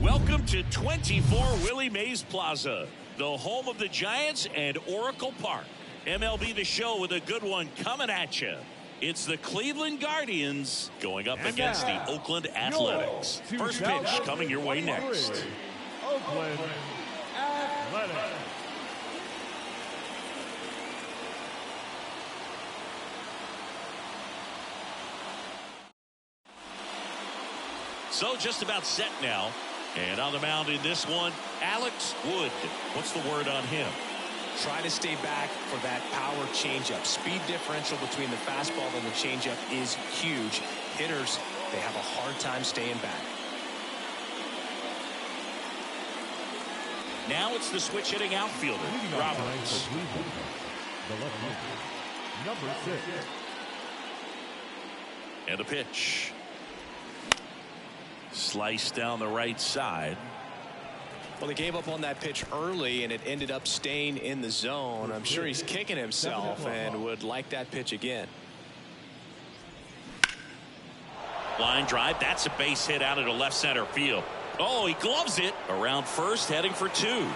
Welcome to 24 Willie Mays Plaza, the home of the Giants and Oracle Park. MLB The Show with a good one coming at you. It's the Cleveland Guardians going up against the Oakland Athletics. First pitch coming your way next. Oakland Athletics. So just about set now. And on the mound in this one, Alex Wood. What's the word on him? Try to stay back for that power changeup. Speed differential between the fastball and the changeup is huge. Hitters, they have a hard time staying back. Now it's the switch hitting outfielder, Roberts. Number 6. And a pitch. Slice down the right side. Well, he gave up on that pitch early, and it ended up staying in the zone. I'm sure he's kicking himself and would like that pitch again. Line drive. That's a base hit out into left center field. Oh, he gloves it around first, heading for 2.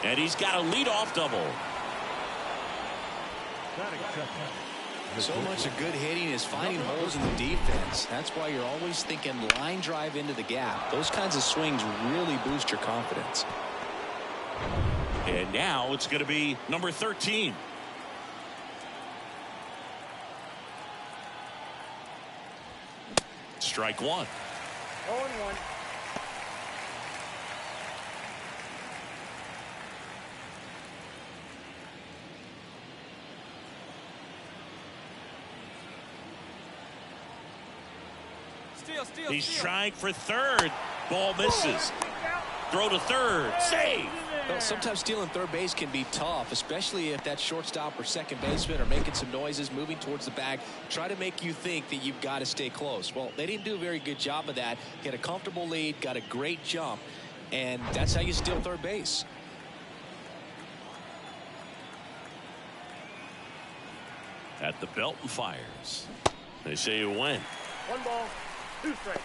And he's got a leadoff double. So much of good hitting is finding holes in the defense. That's why you're always thinking line drive into the gap. Those kinds of swings really boost your confidence. And now it's going to be number 13. Strike 1. 0-1. He's trying for third. Ball misses. Throw to third. Save. Well, sometimes stealing third base can be tough, especially if that shortstop or second baseman are making some noises, moving towards the bag, try to make you think that you've got to stay close. Well, they didn't do a very good job of that. Get a comfortable lead, got a great jump, and that's how you steal third base. At the belt and fires. They say you win. 1 ball, 2 strikes.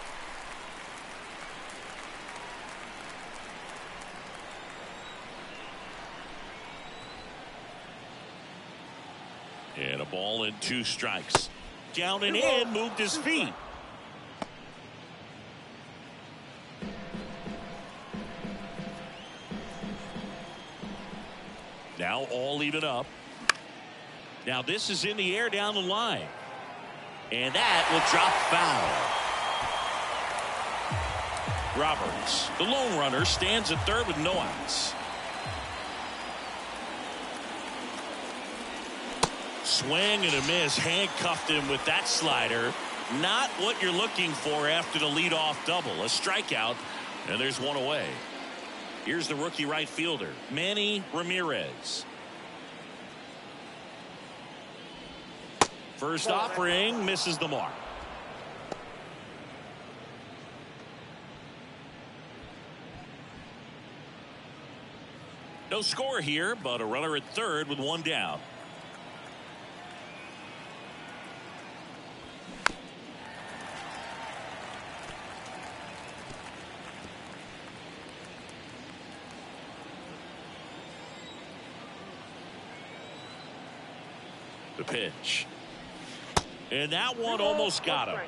And a ball and 2 strikes. Down and in, moved his feet. Now all even up. Now this is in the air down the line. And that will drop foul. Roberts, the lone runner, stands at third with no outs. Swing and a miss. Handcuffed him with that slider. Not what you're looking for after the leadoff double. A strikeout, and there's one away. Here's the rookie right fielder, Manny Ramirez. First offering misses the mark. No score here, but a runner at third with 1 down. The pitch. And that one almost got him.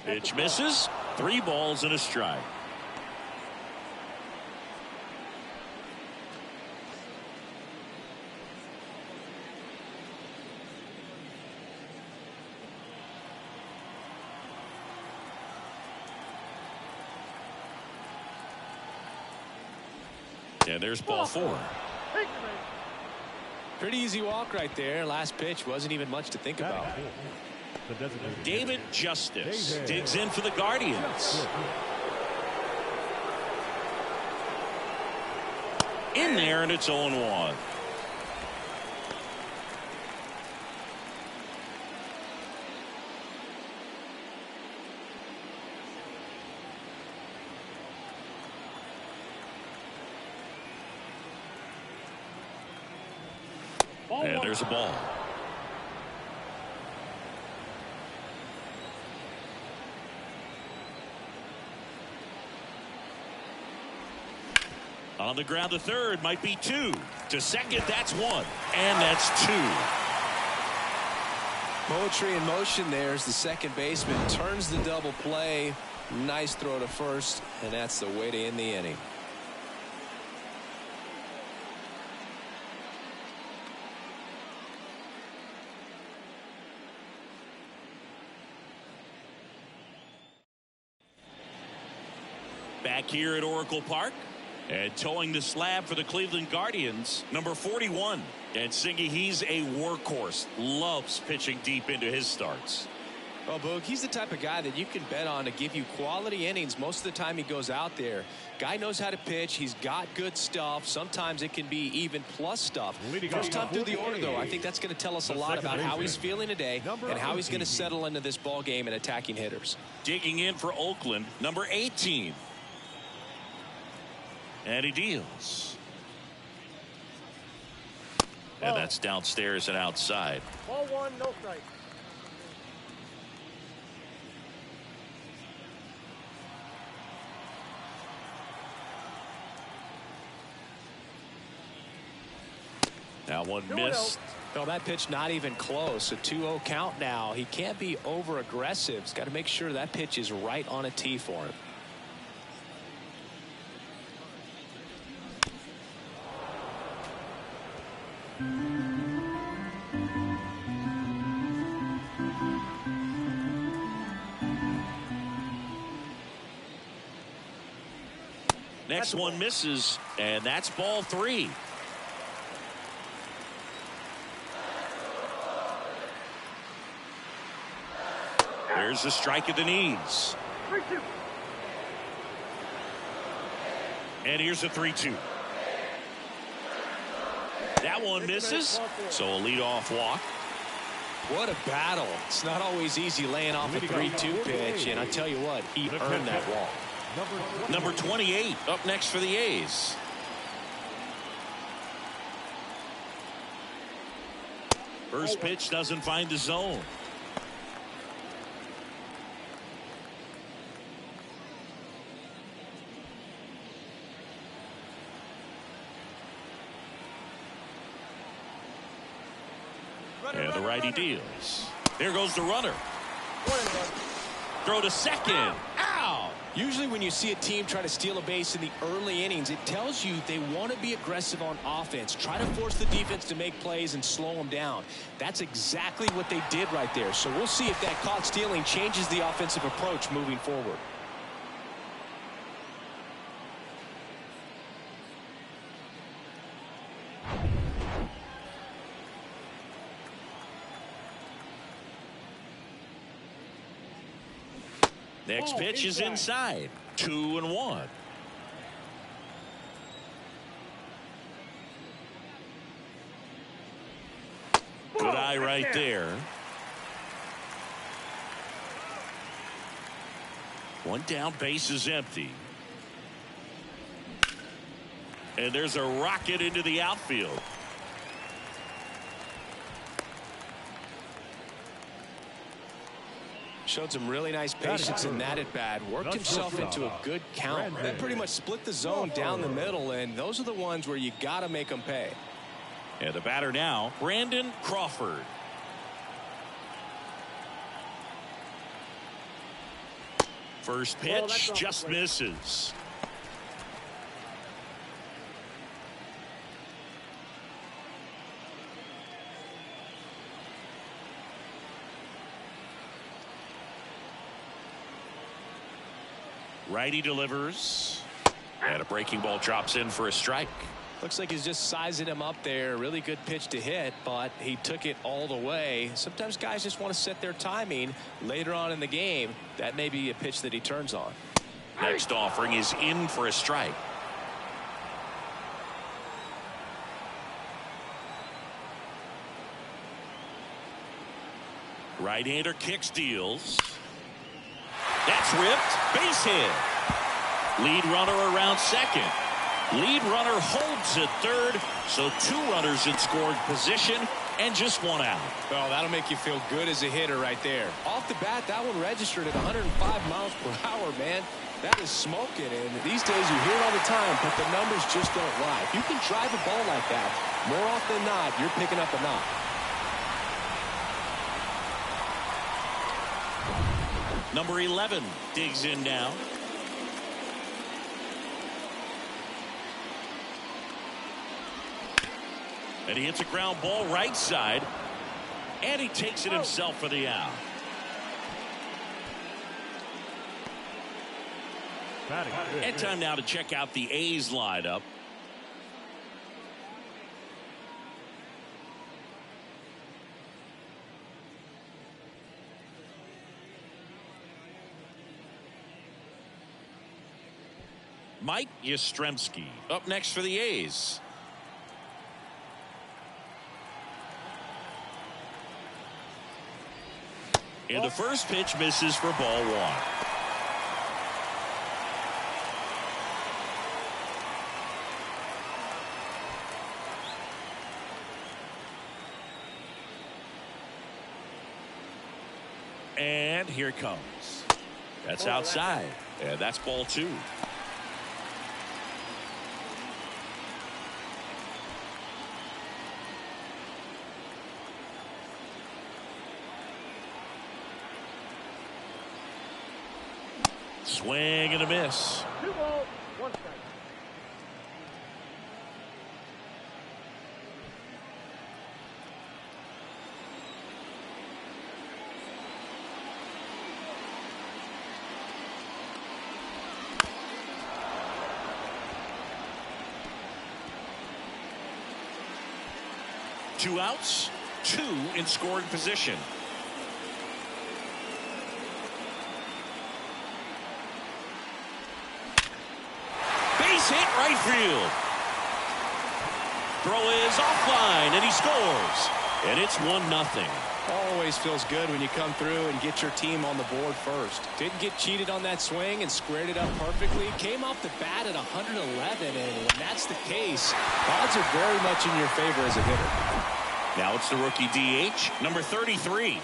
Pitch misses. 3 balls and a strike. And there's ball 4. Pretty easy walk right there. Last pitch wasn't even much to think about. David Justice digs in for the Guardians. In there, and it's 0-1. And there's a ball. On the ground to third, might be 2. To second, that's 1. And that's 2. Poetry in motion there as the second baseman turns the double play. Nice throw to first, and that's the way to end the inning. Back here at Oracle Park. And towing the slab for the Cleveland Guardians, number 41. And Singy, he's a workhorse. Loves pitching deep into his starts. Well, Boog, he's the type of guy that you can bet on to give you quality innings most of the time he goes out there. Guy knows how to pitch. He's got good stuff. Sometimes it can be even plus stuff. First time through the order, though, I think that's going to tell us a lot about how he's feeling today and how he's going to settle into this ball game and attacking hitters. Digging in for Oakland, number 18. And he deals. And that's downstairs and outside. Ball 1, no strike. Now one missed. Well, that pitch not even close. A 2-0 count now. He can't be over aggressive. He's got to make sure that pitch is right on a tee for him. Next one misses, and that's ball 3. There's the strike at the knees. 3-2. And here's a 3-2. That one misses, so a leadoff walk. What a battle. It's not always easy laying off a 3-2 pitch, and I tell you what, he earned that walk. Number 28 up next for the A's. First pitch doesn't find the zone. And the righty deals. There goes the runner. Throw to second. Ow! Usually when you see a team try to steal a base in the early innings, it tells you they want to be aggressive on offense. Try to force the defense to make plays and slow them down. That's exactly what they did right there. So we'll see if that caught stealing changes the offensive approach moving forward. Next pitch is inside. 2-1. Good eye right there. One down, base is empty. And there's a rocket into the outfield. Showed some really nice patience in that at bat. Worked himself into a good count. They pretty much split the zone down the middle, and those are the ones where you got to make them pay. And the batter now, Brandon Crawford. First pitch just misses. Righty delivers, and a breaking ball drops in for a strike. Looks like he's just sizing him up there. Really good pitch to hit, but he took it all the way. Sometimes guys just want to set their timing later on in the game. That may be a pitch that he turns on. Next offering is in for a strike. Right-hander kicks, deals. That's ripped. Base hit. Lead runner around second. Lead runner holds at third, so 2 runners in scoring position and just 1 out. Well, that'll make you feel good as a hitter right there. Off the bat, that one registered at 105 miles per hour, man. That is smoking, and these days you hear it all the time, but the numbers just don't lie. If you can drive a ball like that, more often than not, you're picking up a knock. Number 11 digs in now. And he hits a ground ball right side. And he takes it himself for the out. And time now to check out the A's lineup. Mike Yastrzemski up next for the A's. And the first pitch misses for ball 1. And here it comes. That's outside. And that's ball 2. Swing and a miss. 2 balls, 1 strike. Two outs, 2 in scoring position. Base hit right field. Throw is offline and he scores. And it's 1-0. Always feels good when you come through and get your team on the board first. Didn't get cheated on that swing and squared it up perfectly. Came off the bat at 111, and when that's the case, odds are very much in your favor as a hitter. Now it's the rookie DH, number 33.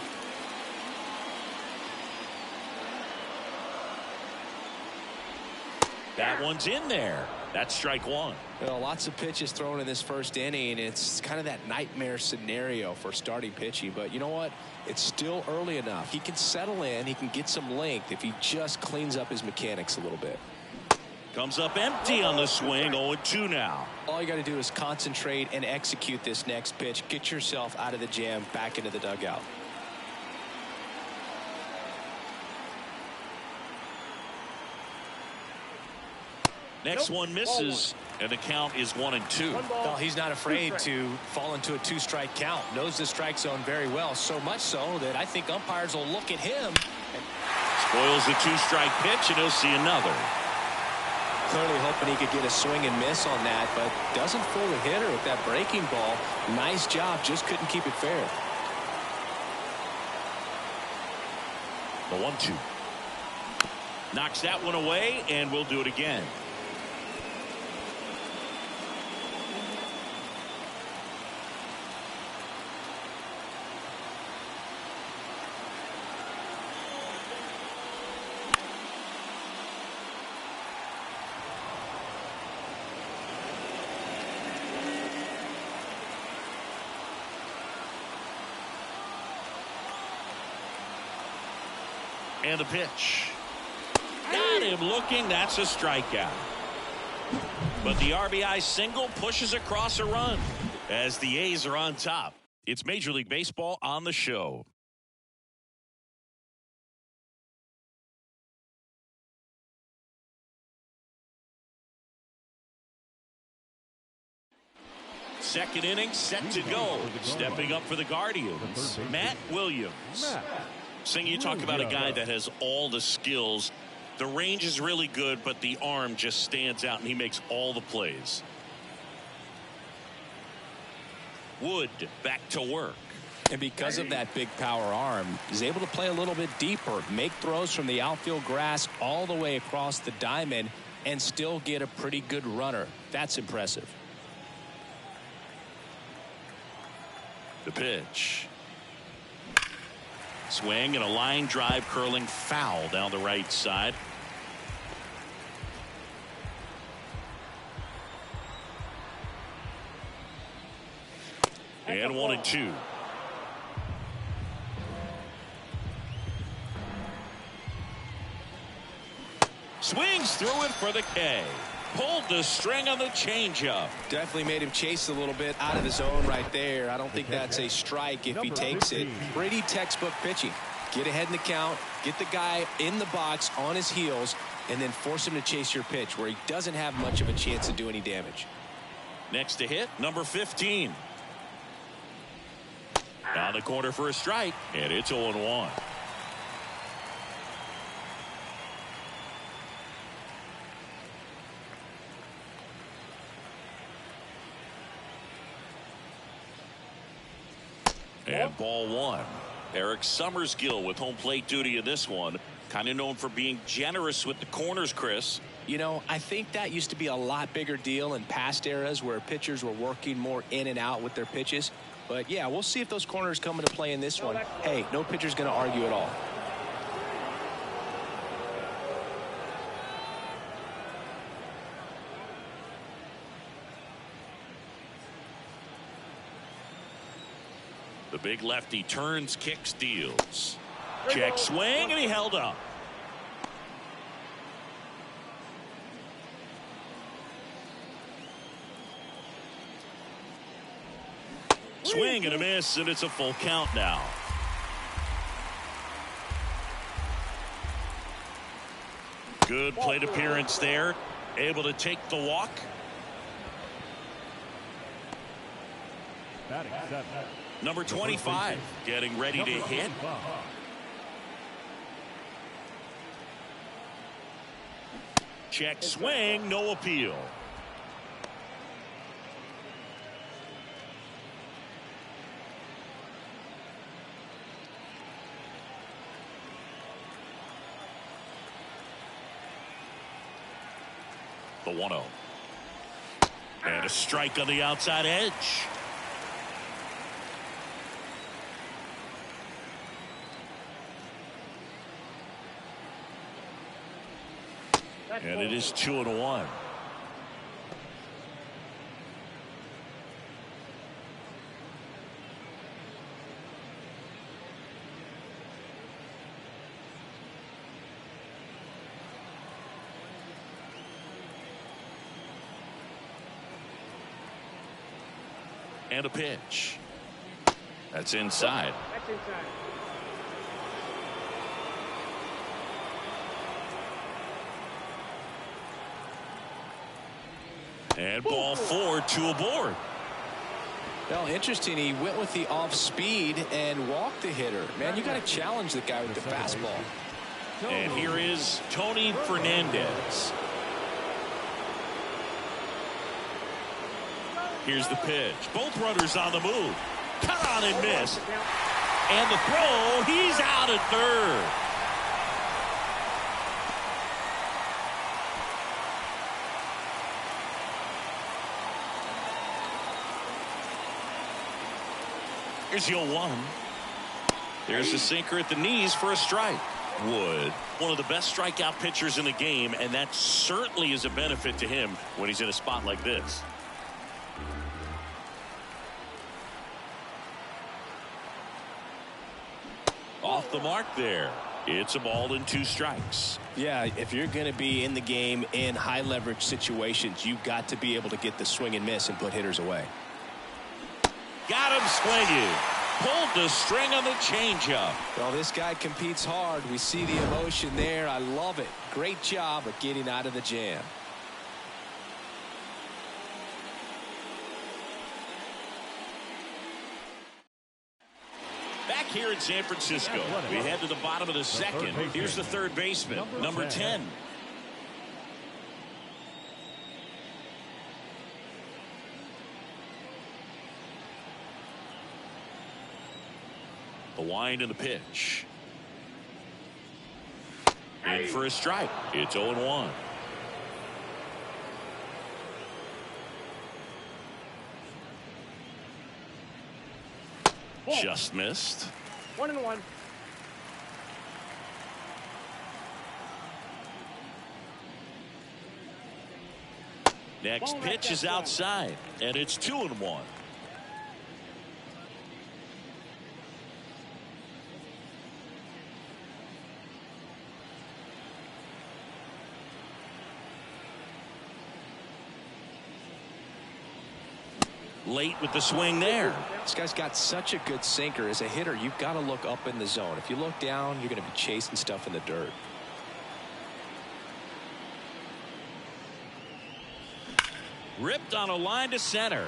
That one's in there. That's strike 1. Well, lots of pitches thrown in this first inning. It's kind of that nightmare scenario for starting pitching. But you know what? It's still early enough. He can settle in. He can get some length if he just cleans up his mechanics a little bit. Comes up empty on the swing. 0-2 now. All you got to do is concentrate and execute this next pitch. Get yourself out of the jam, back into the dugout. Next one misses, and the count is 1-2. Well, he's not afraid to fall into a 2-strike count. Knows the strike zone very well, so much so that I think umpires will look at him. Spoils the 2-strike pitch, and he'll see another. Clearly hoping he could get a swing and miss on that, but doesn't fool the hitter with that breaking ball. Nice job, just couldn't keep it fair. The 1-2. Knocks that one away, and we'll do it again. And the pitch. Got him looking. That's a strikeout. But the RBI single pushes across a run as the A's are on top. It's Major League Baseball on the show. Second inning set to go. Stepping up for the Guardians, Matt Williams. Sing, you talk about a guy that has all the skills. The range is really good, but the arm just stands out, and he makes all the plays. Wood back to work. And because of that big power arm, he's able to play a little bit deeper, make throws from the outfield grass all the way across the diamond. and still get a pretty good runner. That's impressive. The pitch. Swing and a line drive curling foul down the right side. And 1-2. Swings through it for the K. Pulled the string on the changeup. Definitely made him chase a little bit out of his zone right there. I don't think that's a strike if he takes it. Pretty textbook pitching. Get ahead in the count, get the guy in the box on his heels, and then force him to chase your pitch where he doesn't have much of a chance to do any damage. Next to hit, number 15. Down the corner for a strike, and it's 0-1. And ball one. Eric Summersgill with home plate duty in this one. Kind of known for being generous with the corners, Chris. You know, I think that used to be a lot bigger deal in past eras where pitchers were working more in and out with their pitches. But yeah, we'll see if those corners come into play in this one. Hey, no pitcher's going to argue at all. The big lefty turns, kicks, deals. Check swing, and he held up. Swing and a miss, and it's a full count now. Good plate appearance there. Able to take the walk. Batting seven. Number 25 getting ready to hit. Check swing, no appeal. The 1-0. And a strike on the outside edge. And it is 2-1. And a pitch. That's inside. That's inside. And ball four, two aboard. Well, interesting. He went with the off speed and walked the hitter. Man, you got to challenge the guy with the fastball. And here is Tony Fernandez. Here's the pitch. Both runners on the move. Cut on and miss. And the throw, he's out at third. Here's the 0-1. There's the sinker at the knees for a strike. Wood, one of the best strikeout pitchers in the game, and that certainly is a benefit to him when he's in a spot like this. Off the mark there. It's a ball and two strikes. Yeah, if you're going to be in the game in high leverage situations, you've got to be able to get the swing and miss and put hitters away. Got him swinging. Pulled the string on the changeup. Well, this guy competes hard. We see the emotion there. I love it. Great job of getting out of the jam. Back here in San Francisco, we head to the bottom of the second. Here's the third baseman, number 10. The wind and the pitch. In for a strike. It's 0-1. Just missed. 1-1. Next pitch is outside, and it's 2-1. Late with the swing there. This guy's got such a good sinker. As a hitter, you've got to look up in the zone. If you look down, you're going to be chasing stuff in the dirt. Ripped on a line to center.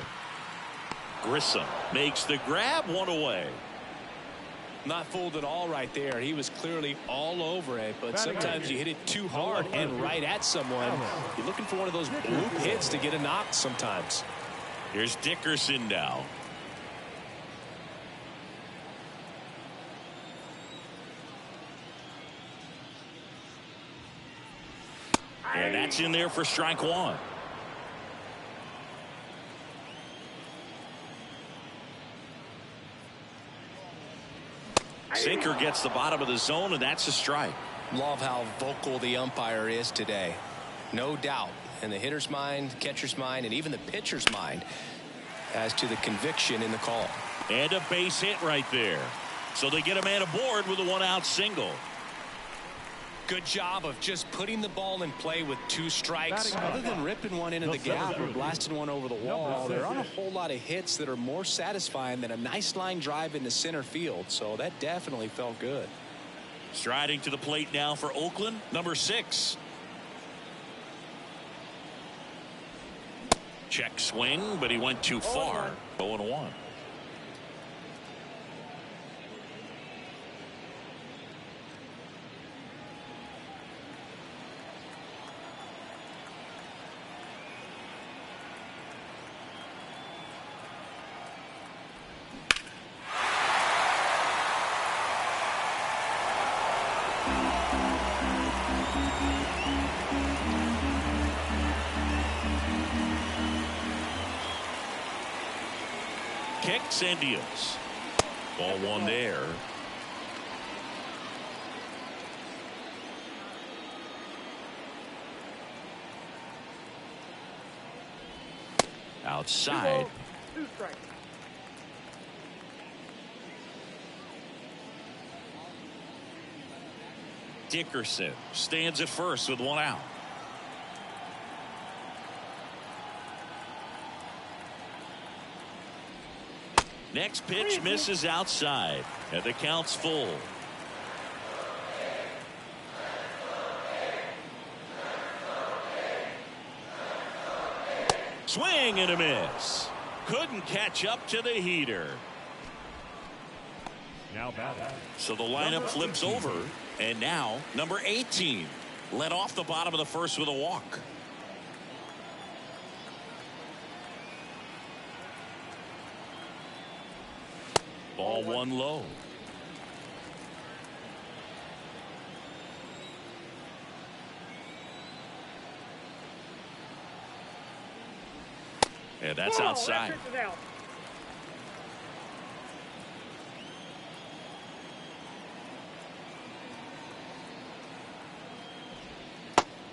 Grissom makes the grab, one away. Not fooled at all right there. He was clearly all over it, but sometimes you hit it too hard and right at someone. You're looking for one of those bloop hits to get a knock sometimes. Here's Dickerson now. And that's in there for strike one. Sinker gets the bottom of the zone, and that's a strike. Love how vocal the umpire is today. No doubt in the hitter's mind, catcher's mind, and even the pitcher's mind as to the conviction in the call. And a base hit right there. So they get a man aboard with a one-out single. Good job of just putting the ball in play with 2 strikes. Other than ripping one into the gap or blasting one over the wall, there aren't a whole lot of hits that are more satisfying than a nice line drive into center field. So that definitely felt good. Striding to the plate now for Oakland, number 6. Check swing, but he went too far. 0-1. Kicks and deals. Ball one there. Outside. 2 strikes. Dickerson stands at first with 1 out. Next pitch misses outside, and the count's full. Swing and a miss. Couldn't catch up to the heater. Now batting. So the lineup flips over, and now number 18 led off the bottom of the first with a walk. Ball one low. And that's outside.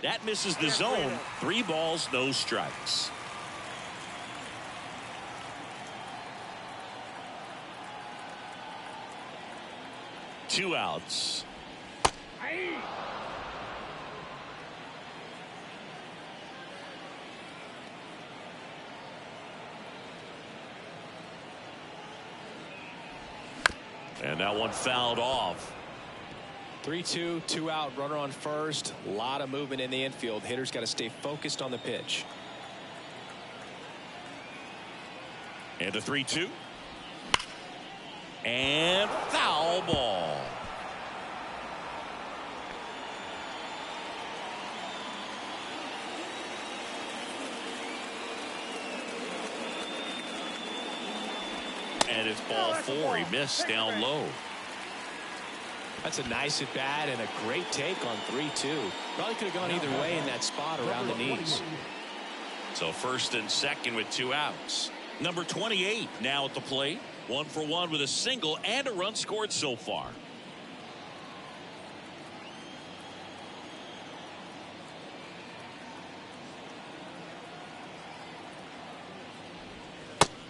That misses the zone. 3 balls, no strikes. Two outs. And that one fouled off. 3-2, 2 out, runner on first. A lot of movement in the infield. Hitter's got to stay focused on the pitch. And a 3-2. And foul ball. And it's ball 4. He missed down low. That's a nice at bat and a great take on 3-2. Probably could have gone either way in that spot around the knees. So first and second with 2 outs. Number 28 now at the plate. 1 for 1 with a single and a run scored so far.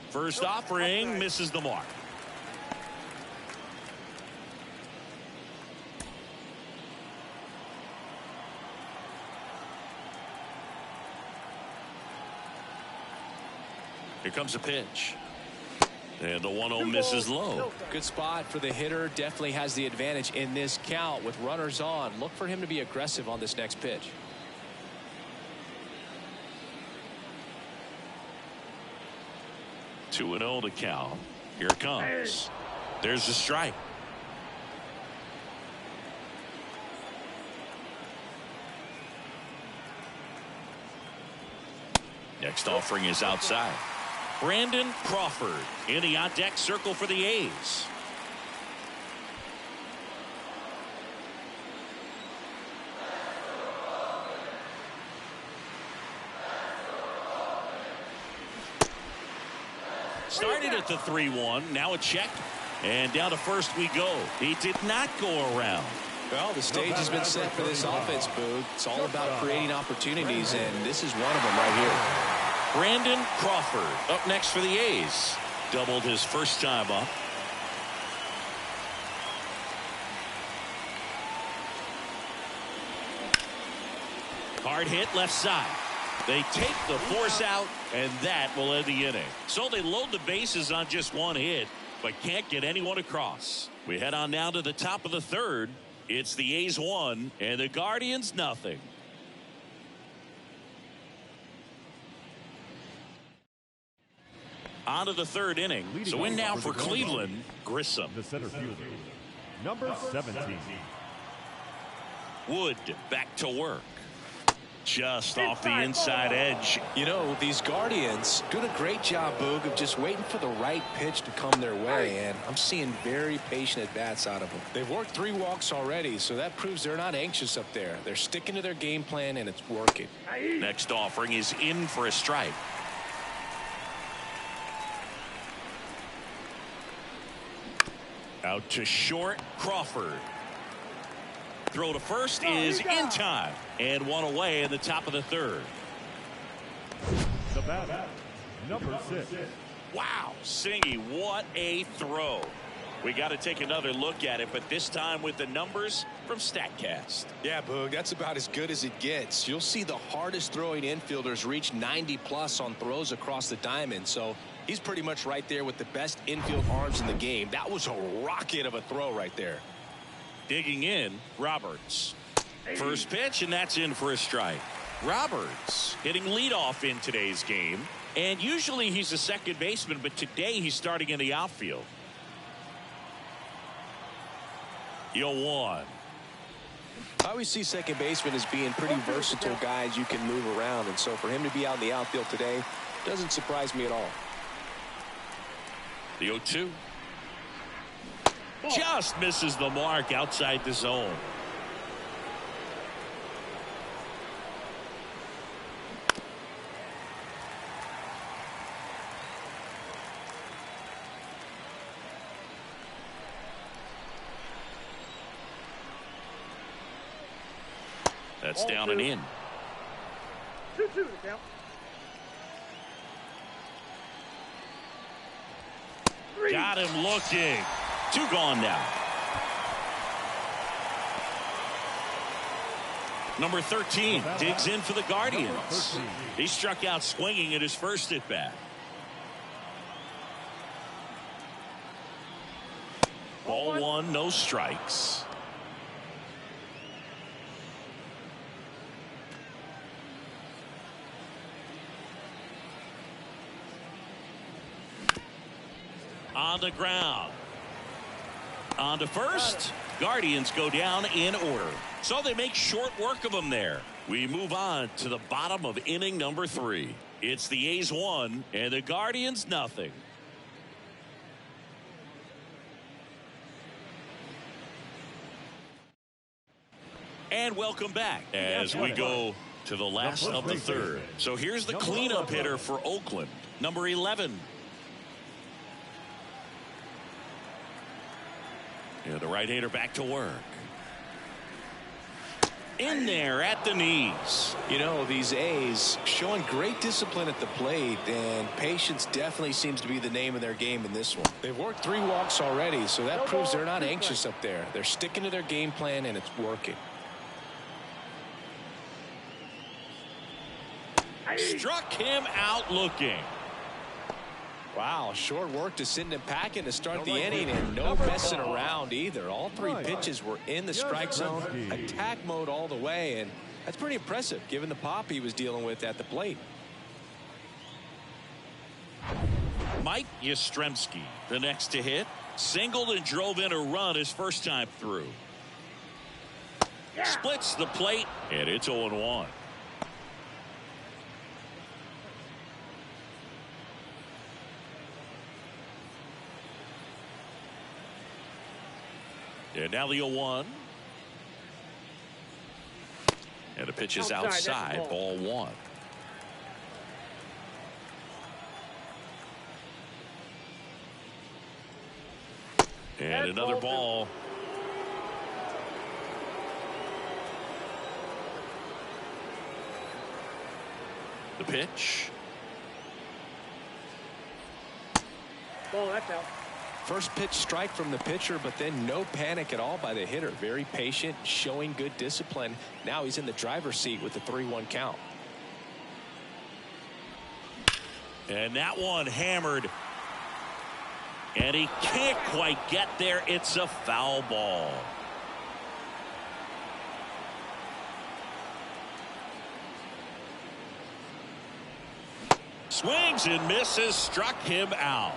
First offering misses the mark. Here comes a pitch. And the 1-0 misses low. Good spot for the hitter. Definitely has the advantage in this count with runners on. Look for him to be aggressive on this next pitch. Two and 0 to count. Here it comes. There's the strike. Next offering is outside. Brandon Crawford in the on-deck circle for the A's. Started at the 3-1. Now a check. And down to first we go. He did not go around. Well, the stage has been set for this offense, Boog. It's all about creating opportunities, and this is one of them right here. Brandon Crawford up next for the A's. Doubled his first time up. Hard hit left side. They take the force out, and that will end the inning. So they load the bases on just one hit, but can't get anyone across. We head on now to the top of the third. It's the A's 1 and the Guardians nothing. On to the third inning. So in now for Cleveland, Grissom. The center fielder, number 17. Wood back to work. Just off the inside edge. You know, these Guardians doing a great job, Boog, of just waiting for the right pitch to come their way, and I'm seeing very patient at-bats out of them. They've worked 3 walks already, so that proves they're not anxious up there. They're sticking to their game plan, and it's working. Next offering is in for a strike. Out to short, Crawford. Throw to first is in time. And one away in the top of the third. The batter, number 6. Wow, Singy, what a throw. We got to take another look at it, but this time with the numbers from StatCast. Yeah, Boog, that's about as good as it gets. You'll see the hardest throwing infielders reach 90+ on throws across the diamond, so he's pretty much right there with the best infield arms in the game. That was a rocket of a throw right there. Digging in, Roberts. First pitch, and that's in for a strike. Roberts hitting leadoff in today's game, and usually he's a second baseman, but today he's starting in the outfield. 0-1. I always see second basemen as being pretty versatile guys you can move around, and so for him to be out in the outfield today doesn't surprise me at all. The 0-2. Just misses the mark outside the zone. That's down and in. 2-2 to count. 3. Got him looking. 2 gone now. Number 13 digs in for the Guardians. He struck out swinging at his first at bat. Ball 1, no strikes. On the ground. On to first. Guardians go down in order. So they make short work of them there. We move on to the bottom of inning number 3. It's the A's 1 and the Guardians nothing. And welcome back as we go to the last of the third. So here's the cleanup hitter for Oakland, number 11. And the right-hander back to work. In there at the knees. You know, these A's showing great discipline at the plate, and patience definitely seems to be the name of their game in this one. They've worked 3 walks already, so that proves they're not anxious up there. They're sticking to their game plan, and it's working. Struck him out looking. Wow, short work to send him packing to start the inning, and no messing around either. All 3 pitches were in the strike zone, attack mode all the way, and that's pretty impressive given the pop he was dealing with at the plate. Mike Yastrzemski, the next to hit, singled and drove in a run his first time through. Splits the plate, and it's 0-1. And now the 0-1. And the pitch is outside. Ball 1. And another ball. The pitch. Ball, that's out. First pitch strike from the pitcher, but then no panic at all by the hitter. Very patient, showing good discipline. Now he's in the driver's seat with the 3-1 count. And that one hammered. And he can't quite get there. It's a foul ball. Swings and misses. Struck him out.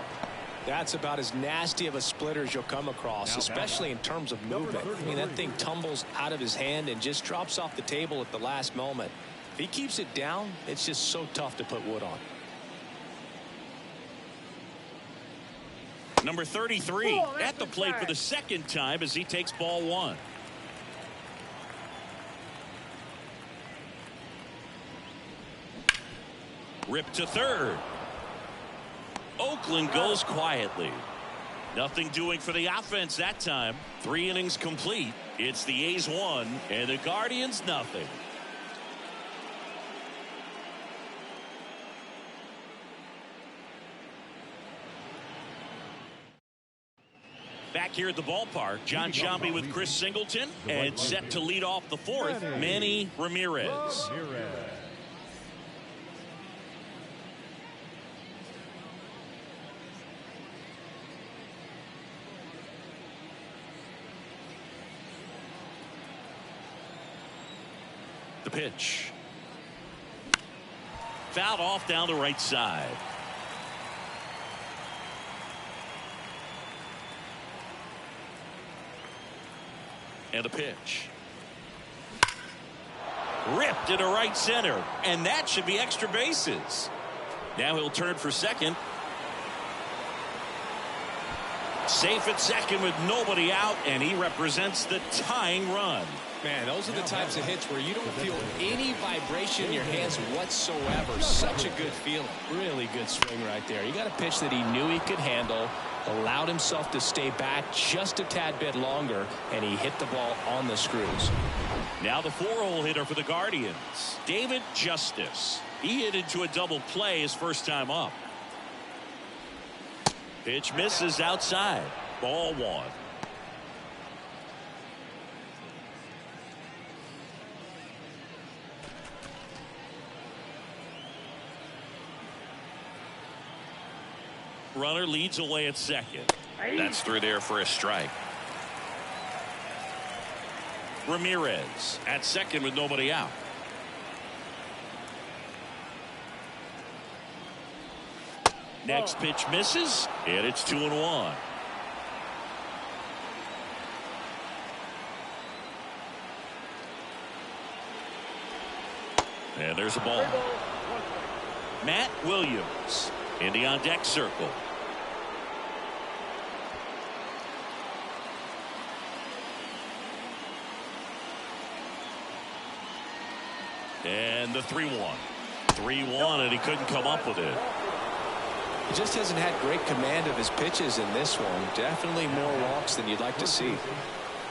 That's about as nasty of a splitter as you'll come across, especially in terms of movement. I mean, that thing tumbles out of his hand and just drops off the table at the last moment. If he keeps it down, it's just so tough to put wood on. Number 33 at the plate for the second time as he takes ball 1. Rip to third. Oakland goes quietly. Nothing doing for the offense that time. 3 innings complete. It's the A's 1 and the Guardians nothing. Back here at the ballpark, John Sciambi with Chris Singleton, and set to lead off the 4th, Manny Ramirez. The pitch. Fouled off down the right side. And the pitch. Ripped into right center. And that should be extra bases. Now he'll turn for second. Safe at second with nobody out, and he represents the tying run. Man, those are the types of hits where you don't feel any vibration in your hands whatsoever. Such a good feeling. Really good swing right there. You got a pitch that he knew he could handle, allowed himself to stay back just a tad bit longer, and he hit the ball on the screws. Now the 4-hole hitter for the Guardians, David Justice. He hit into a double play his first time up. Pitch misses outside. Ball 1. Runner leads away at second. That's through there for a strike. Ramirez at second with nobody out. Next pitch misses, and it's 2-1. And there's a ball. Matt Williams in the on deck circle. And the 3-1. 3-1, and he couldn't come up with it. He just hasn't had great command of his pitches in this one. Definitely more walks than you'd like to see.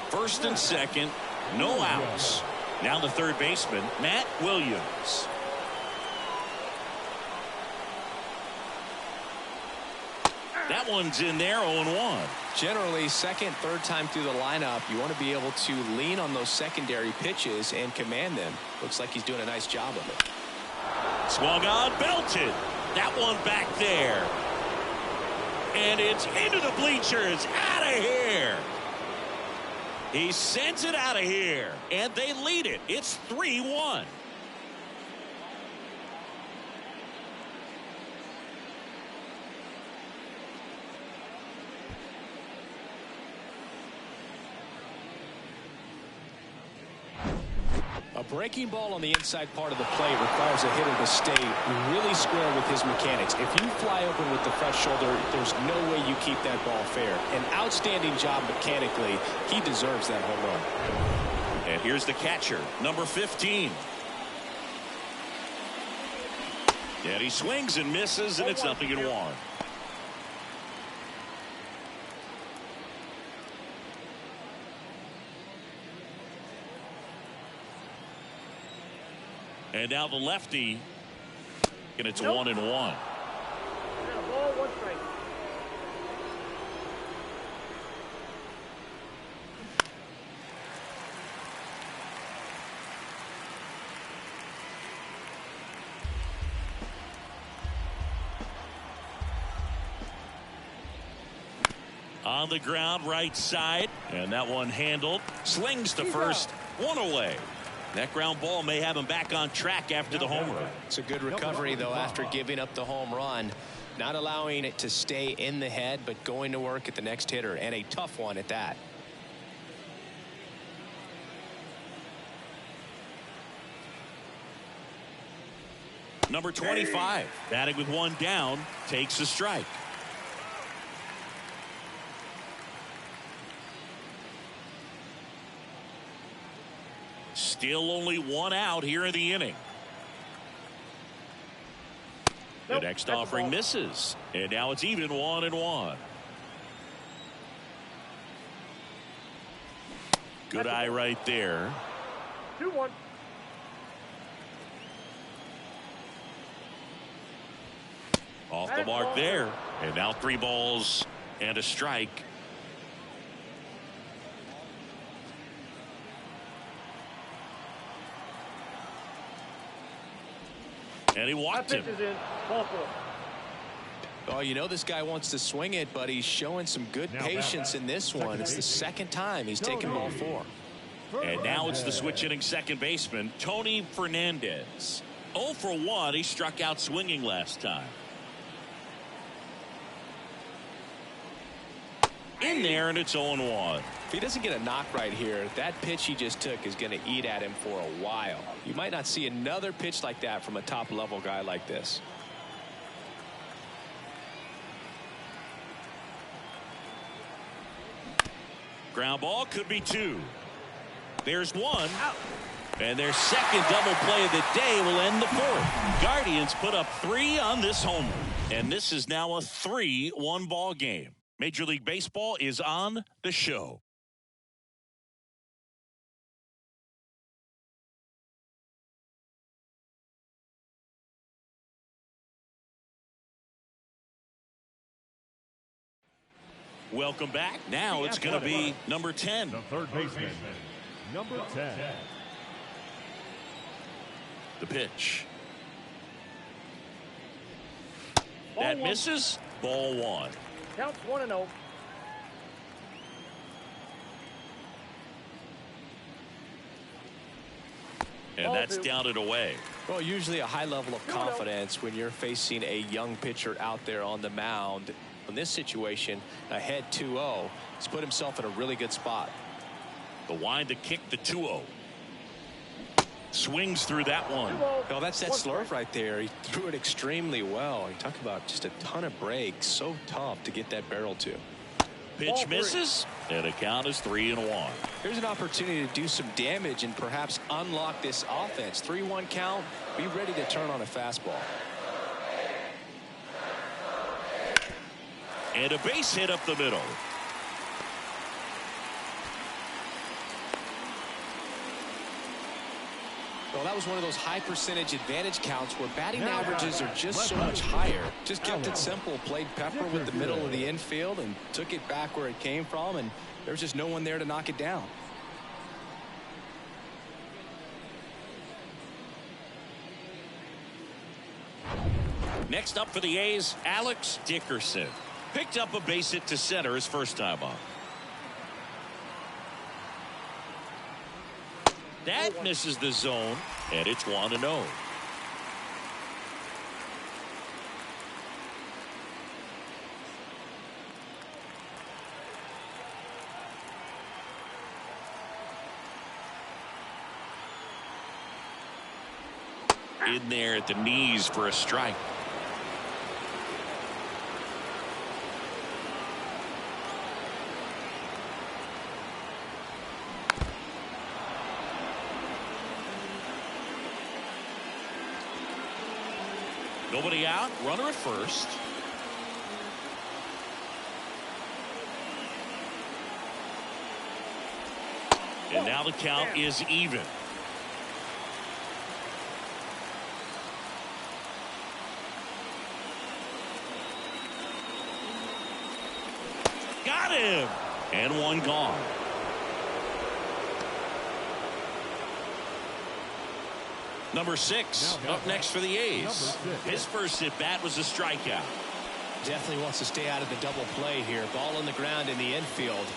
First and second, no outs. Now the third baseman, Matt Williams. That one's in there, 0-1. Generally, second, third time through the lineup, you want to be able to lean on those secondary pitches and command them. Looks like he's doing a nice job of it. Swung on, belted. That one back there. And it's into the bleachers. Out of here. He sends it out of here. And they lead it. It's 3-1. A breaking ball on the inside part of the plate requires a hitter to stay really square with his mechanics. If you fly open with the front shoulder, there's no way you keep that ball fair. An outstanding job mechanically. He deserves that home run. And here's the catcher, number 15. And he swings and misses, and it's 0-1. And now the lefty, and it's 1-1. Ball, one strike. On the ground, right side, and that one handled. Slings to first, one away. That ground ball may have him back on track after the home run. It's a good recovery, though, after giving up the home run. Not allowing it to stay in the head, but going to work at the next hitter, and a tough one at that. Number 25, batting with one down, takes a strike. Still only one out here in the inning. The next offering misses. And now it's even 1-1. Good eye right there. 2-1. Off the mark there. And now 3 balls and a strike. And he walked him. Oh, you know this guy wants to swing it, but he's showing some good patience in this one. It's the second time he's taken ball 4. And now it's the switch hitting second baseman, Tony Fernandez. 0 for 1. He struck out swinging last time. In there, and it's 0-1. If he doesn't get a knock right here, that pitch he just took is going to eat at him for a while. You might not see another pitch like that from a top level guy like this. Ground ball, could be 2. There's 1. And their second double play of the day will end the 4th. Guardians put up 3 on this homer. And this is now a 3-1 ball game. Major League Baseball is on the show. Welcome back. Now it's going to be number 10. The third baseman, number 10. The pitch. That misses. Ball 1. Counts 1-0. And that's down and away. Well, usually a high level of confidence when you're facing a young pitcher out there on the mound. In this situation, ahead 2-0, he's put himself in a really good spot. The wind to kick the 2-0. Swings through that one. Well, that's that slurve right there. He threw it extremely well. You talk about just a ton of breaks. So tough to get that barrel to. Pitch misses, and the count is 3-1. Here's an opportunity to do some damage and perhaps unlock this offense. 3-1 count. Be ready to turn on a fastball. And a base hit up the middle. Well, that was one of those high percentage advantage counts where batting averages are just so much higher. Just kept it simple, played pepper with the middle of the infield and took it back where it came from, and there was just no one there to knock it down. Next up for the A's, Alex Dickerson. Picked up a base hit to center his first time up. That misses the zone, and it's 1-0. In there at the knees for a strike. Nobody out, runner at first. And now the count is even. Got him! And one gone. Number 6 up next for the A's. His first at bat was a strikeout. Definitely wants to stay out of the double play here. Ball on the ground in the infield.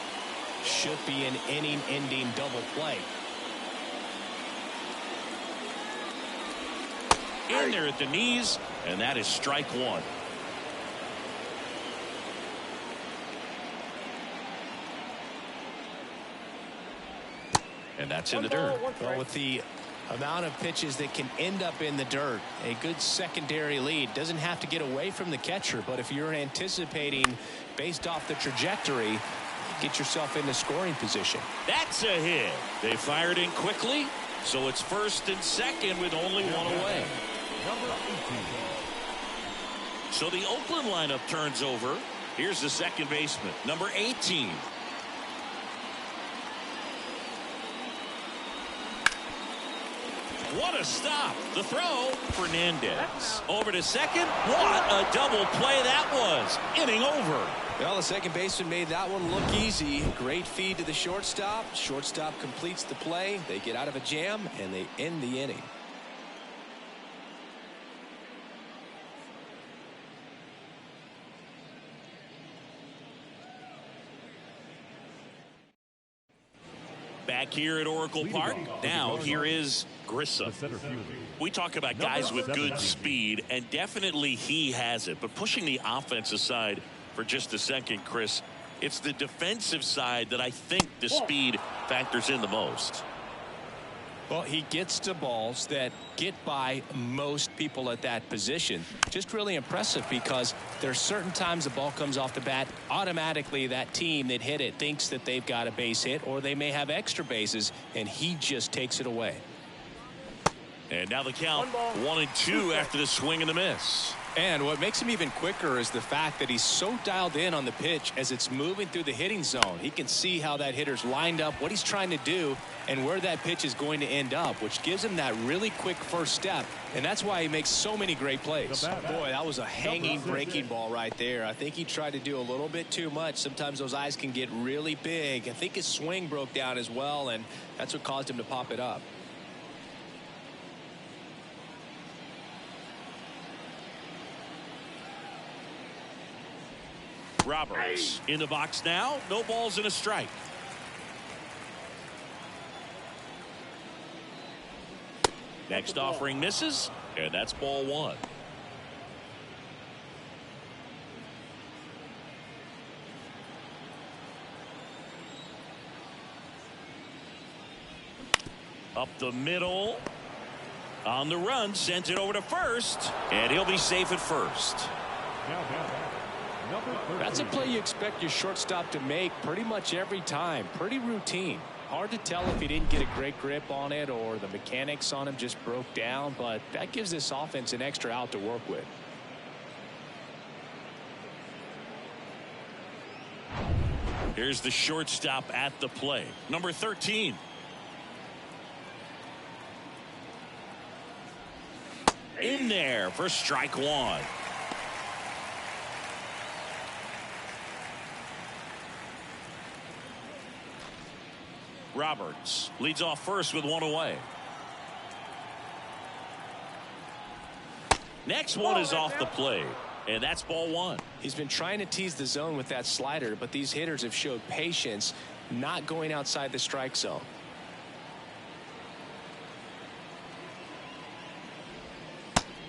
Should be an inning-ending double play. In there at the knees, and that is strike one. And that's in the dirt. Well, with the amount of pitches that can end up in the dirt, a good secondary lead. Doesn't have to get away from the catcher, but if you're anticipating based off the trajectory, get yourself into scoring position. That's a hit. They fired in quickly, so it's first and second with only one away. So the Oakland lineup turns over. Here's the second baseman, number 18. What a stop. The throw, Fernandez. Over to second. What a double play that was. Inning over. Well, the second baseman made that one look easy. Great feed to the shortstop. Shortstop completes the play. They get out of a jam, and they end the inning. Back here at Oracle Park. Now here is Grissom. We talk about guys with good speed, and definitely he has it. But pushing the offense aside for just a second, Chris, it's the defensive side that I think the speed factors in the most. Well, he gets to balls that get by most people at that position. Just really impressive because there's certain times the ball comes off the bat, automatically that team that hit it thinks that they've got a base hit, or they may have extra bases, and he just takes it away. And now the count 1-2 after the swing and the miss. And what makes him even quicker is the fact that he's so dialed in on the pitch as it's moving through the hitting zone. He can see how that hitter's lined up, what he's trying to do, and where that pitch is going to end up, which gives him that really quick first step. And that's why he makes so many great plays. Boy, that was a hanging breaking ball right there. I think he tried to do a little bit too much. Sometimes those eyes can get really big. I think his swing broke down as well, and that's what caused him to pop it up. Roberts in the box now. No balls and a strike. Next offering misses, and that's ball one. Up the middle. On the run, sends it over to first, and he'll be safe at first. That's a play you expect your shortstop to make pretty much every time. Pretty routine. Hard to tell if he didn't get a great grip on it or the mechanics on him just broke down, but that gives this offense an extra out to work with. Here's the shortstop at the plate, number 13. In there for strike one. Roberts leads off first with one away. Next one is off the plate, and that's ball one. He's been trying to tease the zone with that slider, but these hitters have showed patience, not going outside the strike zone.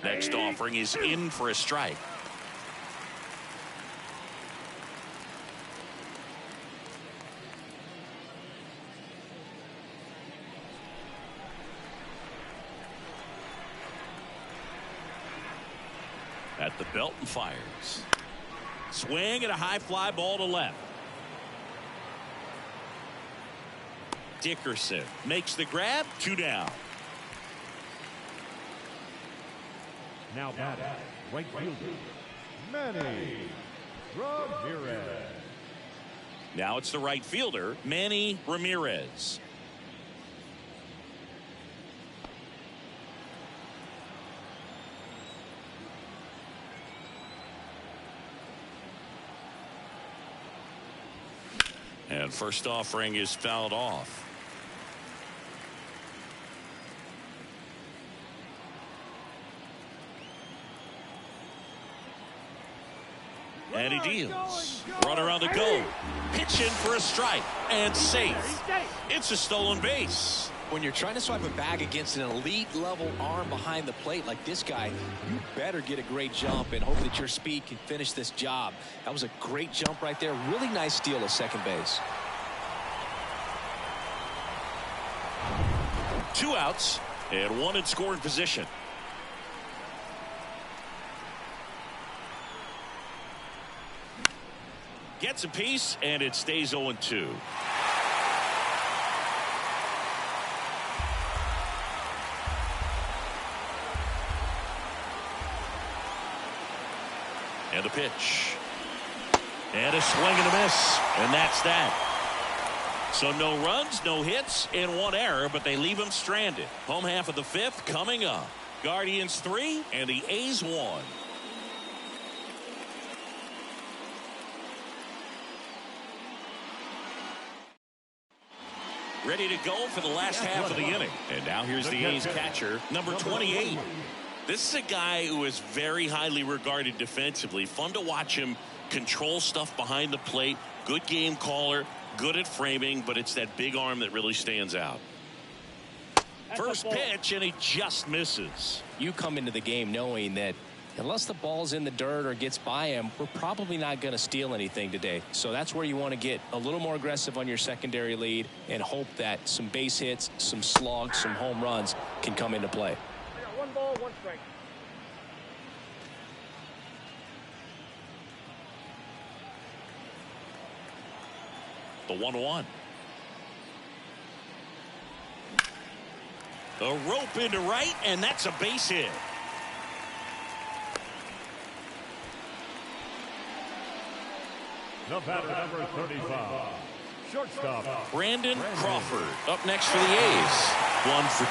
Next offering is in for a strike. At the belt and fires. Swing and a high fly ball to left. Dickerson makes the grab. 2 down. Now batting, right fielder, Manny Ramirez. Now it's the right fielder, Manny Ramirez. And first offering is fouled off. And he deals. Runner on the go. Pitching for a strike. And safe. It's a stolen base. When you're trying to swipe a bag against an elite level arm behind the plate like this guy, you better get a great jump and hope that your speed can finish this job. That was a great jump right there. Really nice steal at second base. 2 outs and 1 in scoring position. Gets a piece, and it stays 0-2. And a pitch. And a swing and a miss. And that's that. So no runs, no hits, and 1 error, but they leave him stranded. Home half of the 5th coming up. Guardians 3 and the A's 1. Ready to go for the last half of the inning. And now here's the A's catcher, number 28. This is a guy who is very highly regarded defensively. Fun to watch him control stuff behind the plate. Good game caller, good at framing, but it's that big arm that really stands out. First pitch, and he just misses. You come into the game knowing that unless the ball's in the dirt or gets by him, we're probably not going to steal anything today. So that's where you want to get a little more aggressive on your secondary lead and hope that some base hits, some slugs, some home runs can come into play. I got 1 ball, 1 strike. The 1-1. The rope into right, and that's a base hit. The batter, number 35, shortstop, Brandon Crawford up next for the A's. 1 for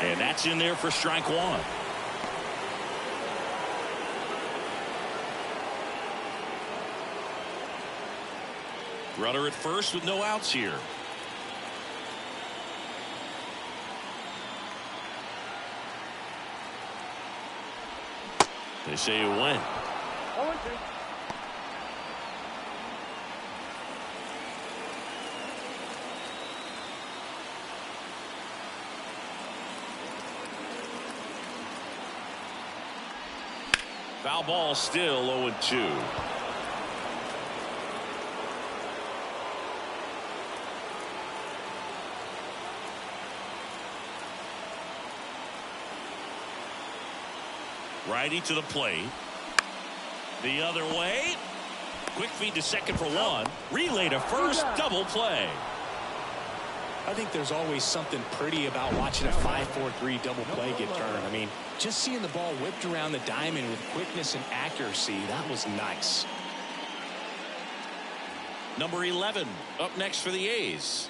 2. And that's in there for strike 1. Runner at first with no outs here. They say it went. 0-2. Foul ball, still 0-2. Righty to the plate. The other way. Quick feed to second for 1. Relay to first. Double play. I think there's always something pretty about watching a 5-4-3 double play get turned. I mean, just seeing the ball whipped around the diamond with quickness and accuracy, that was nice. Number 11 up next for the A's.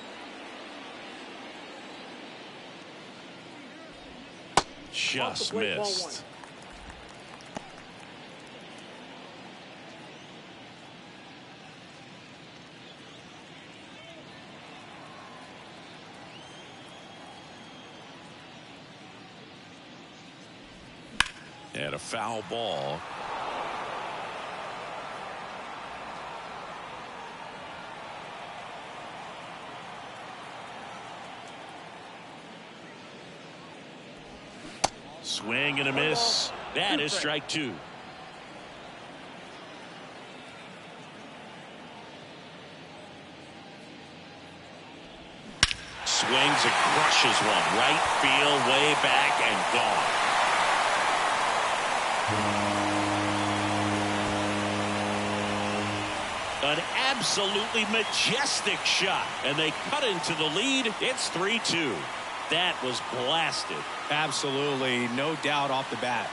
Just missed. And a foul ball. Swing and a miss. That is strike 2. Swings and crushes one. Right field, way back and gone. An absolutely majestic shot, and they cut into the lead. It's 3-2. That was blasted. Absolutely, no doubt off the bat.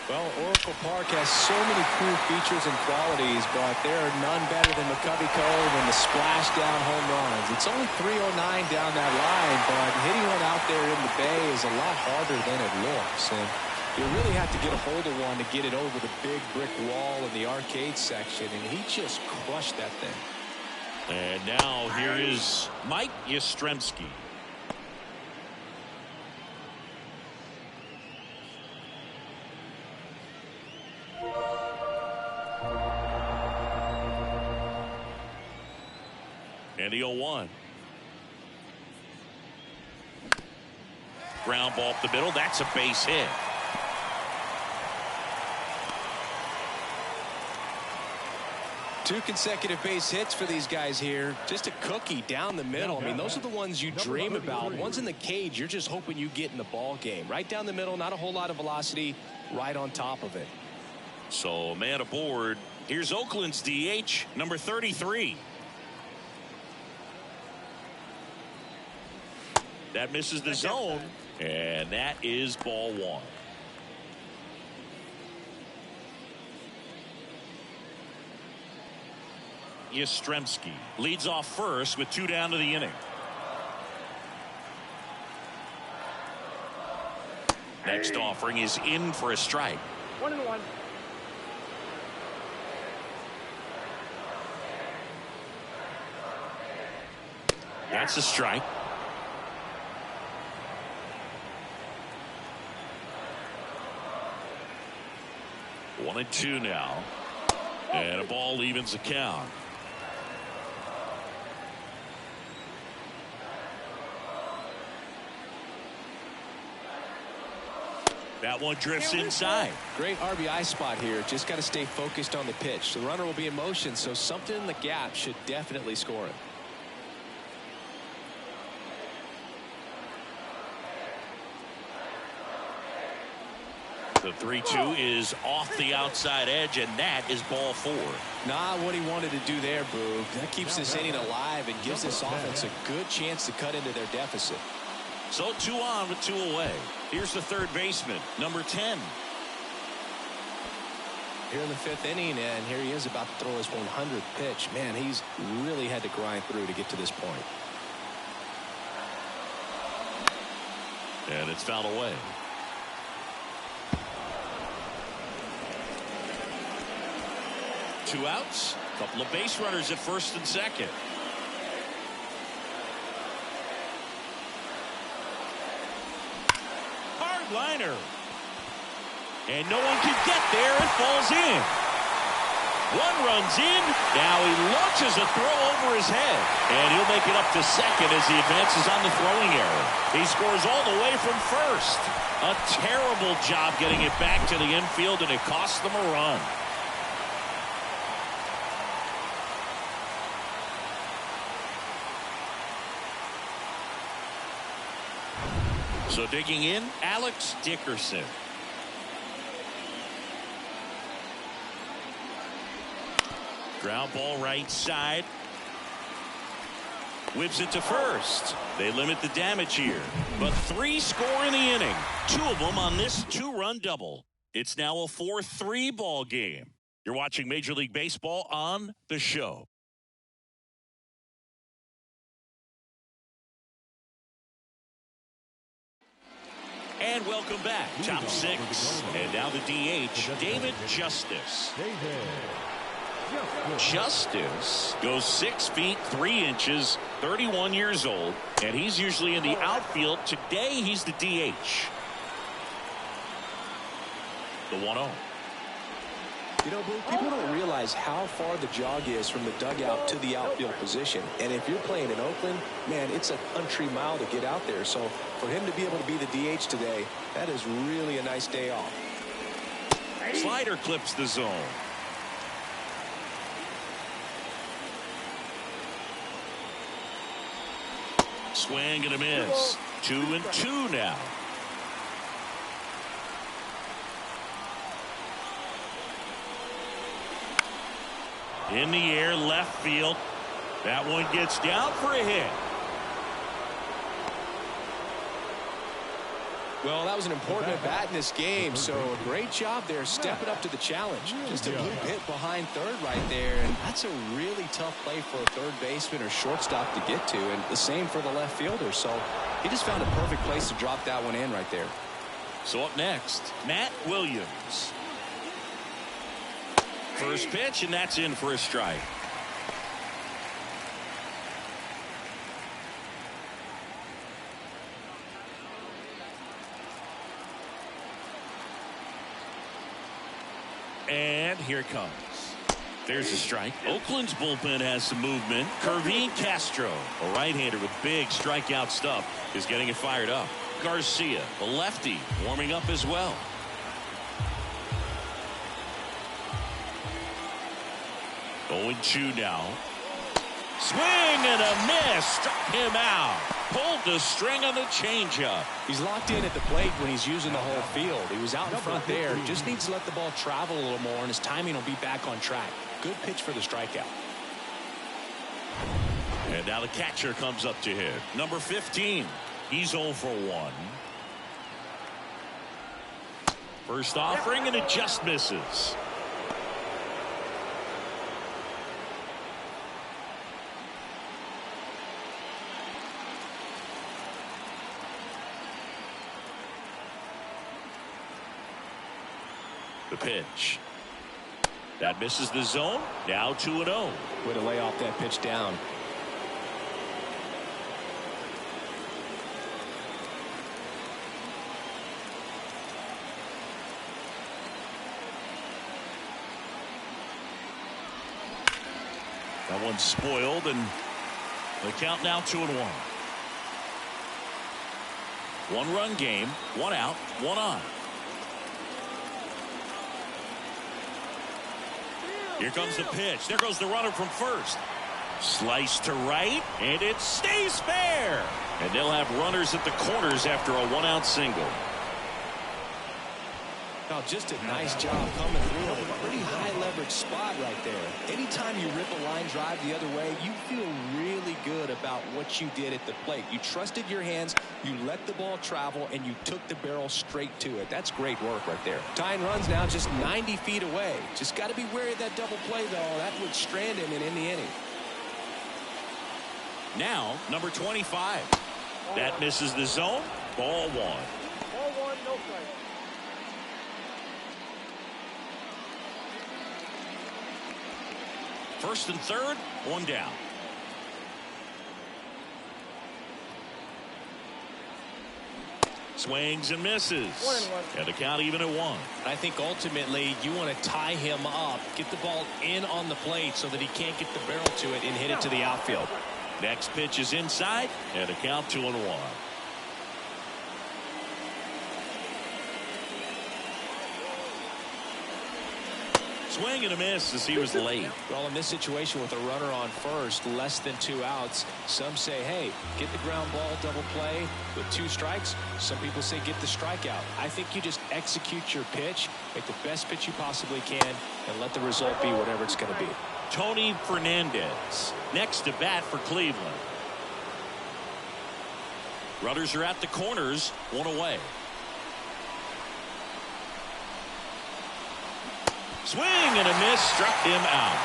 Well, Oracle Park has so many cool features and qualities, but there are none better than McCovey Cove and the splash-down home runs. It's only 309 down that line, but hitting one out there in the bay is a lot harder than it looks. And you really have to get a hold of one to get it over the big brick wall in the arcade section, and he just crushed that thing. And now here is Mike Yastrzemski. And the 0-1. Ground ball up the middle. That's a base hit. Two consecutive base hits for these guys here. Just a cookie down the middle. I mean, those are the ones you dream about. Ones in the cage, you're just hoping you get in the ball game. Right down the middle, not a whole lot of velocity, right on top of it. So, man aboard. Here's Oakland's DH, number 33. That misses the zone, and that is ball 1. Yastrzemski leads off first with 2 down to the inning. Next offering is in for a strike. 1-1. That's a strike. One and 2 now. And a ball evens the count. That one drifts inside. Great RBI spot here. Just got to stay focused on the pitch. The runner will be in motion, so something in the gap should definitely score it. The 3-2 is off the outside edge, and that is ball 4. Not what he wanted to do there, Boog. That keeps this inning alive and gives this offense a good chance to cut into their deficit. So 2 on with 2 away. Here's the third baseman, number 10. Here in the 5th inning, and here he is about to throw his 100th pitch. Man, he's really had to grind through to get to this point. And it's fouled away. Two outs, couple of base runners at first and second. Hard liner. And no one can get there and falls in. One runs in. Now he launches a throw over his head. And he'll make it up to second as he advances on the throwing error. He scores all the way from first. A terrible job getting it back to the infield, and it cost them a run. So digging in, Alex Dickerson. Ground ball right side. Whips it to first. They limit the damage here. But 3 score in the inning. 2 of them on this 2-run double. It's now a 4-3 ball game. You're watching Major League Baseball on The Show. And welcome back. Top 6. And now the DH, David Justice. Justice goes 6 feet 3 inches, 31 years old, and he's usually in the outfield. Today he's the DH. The 1-0. You know, Blue, people don't realize how far the jog is from the dugout to the outfield position. And if you're playing in Oakland, man, it's a country mile to get out there. So for him to be able to be the DH today, that is really a nice day off. Slider clips the zone. Swing and a miss. 2-2 now. In the air, left field. That one gets down for a hit. Well, that was an important at bat in this game, so a great job there stepping up to the challenge. Just a blue hit behind third right there, and that's a really tough play for a third baseman or shortstop to get to, and the same for the left fielder. So he just found a perfect place to drop that one in right there. So up next, Matt Williams. First pitch, and that's in for a strike. And here it comes. There's a strike. Oakland's bullpen has some movement. Kervin Castro, a right-hander with big strikeout stuff, is getting it fired up. Garcia, the lefty, warming up as well. 0-2 now. Swing and a miss. Struck him out. Pulled the string on the changeup. He's locked in at the plate when he's using the whole field. He was out in front there. Just needs to let the ball travel a little more, and his timing will be back on track. Good pitch for the strikeout. And now the catcher comes up to hit. Number 15. He's 0 for 1. First offering, and it just misses. The pitch. That misses the zone. Now 2-0. Way to lay off that pitch down. That one's spoiled, and the count now 2-1. 1-run game, 1 out, 1 on. Here comes the pitch. There goes the runner from first. Slice to right, and it stays fair. And they'll have runners at the corners after a 1-out single. Now, just a nice job coming through a pretty high leverage spot right there. Anytime you rip a line drive the other way, you feel really good about what you did at the plate. You trusted your hands, you let the ball travel, and you took the barrel straight to it. That's great work right there. Tying runs now just 90 feet away. Just got to be wary of that double play, though. That would strand him and end the inning. Now, number 25. That misses the zone. Ball 1. Ball 1, no strike. First and third, 1 down. Swings and misses. 1-1. And the count even at 1. I think ultimately you want to tie him up, get the ball in on the plate so that he can't get the barrel to it and hit it to the outfield. Next pitch is inside, and the count 2-1. Swing and a miss as he was late. Well, in this situation with a runner on first, less than 2 outs, some say, hey, get the ground ball, double play with 2 strikes. Some people say get the strikeout. I think you just execute your pitch, make the best pitch you possibly can, and let the result be whatever it's going to be. Tony Fernandez next to bat for Cleveland. Runners are at the corners, 1 away. Swing and a miss, struck him out.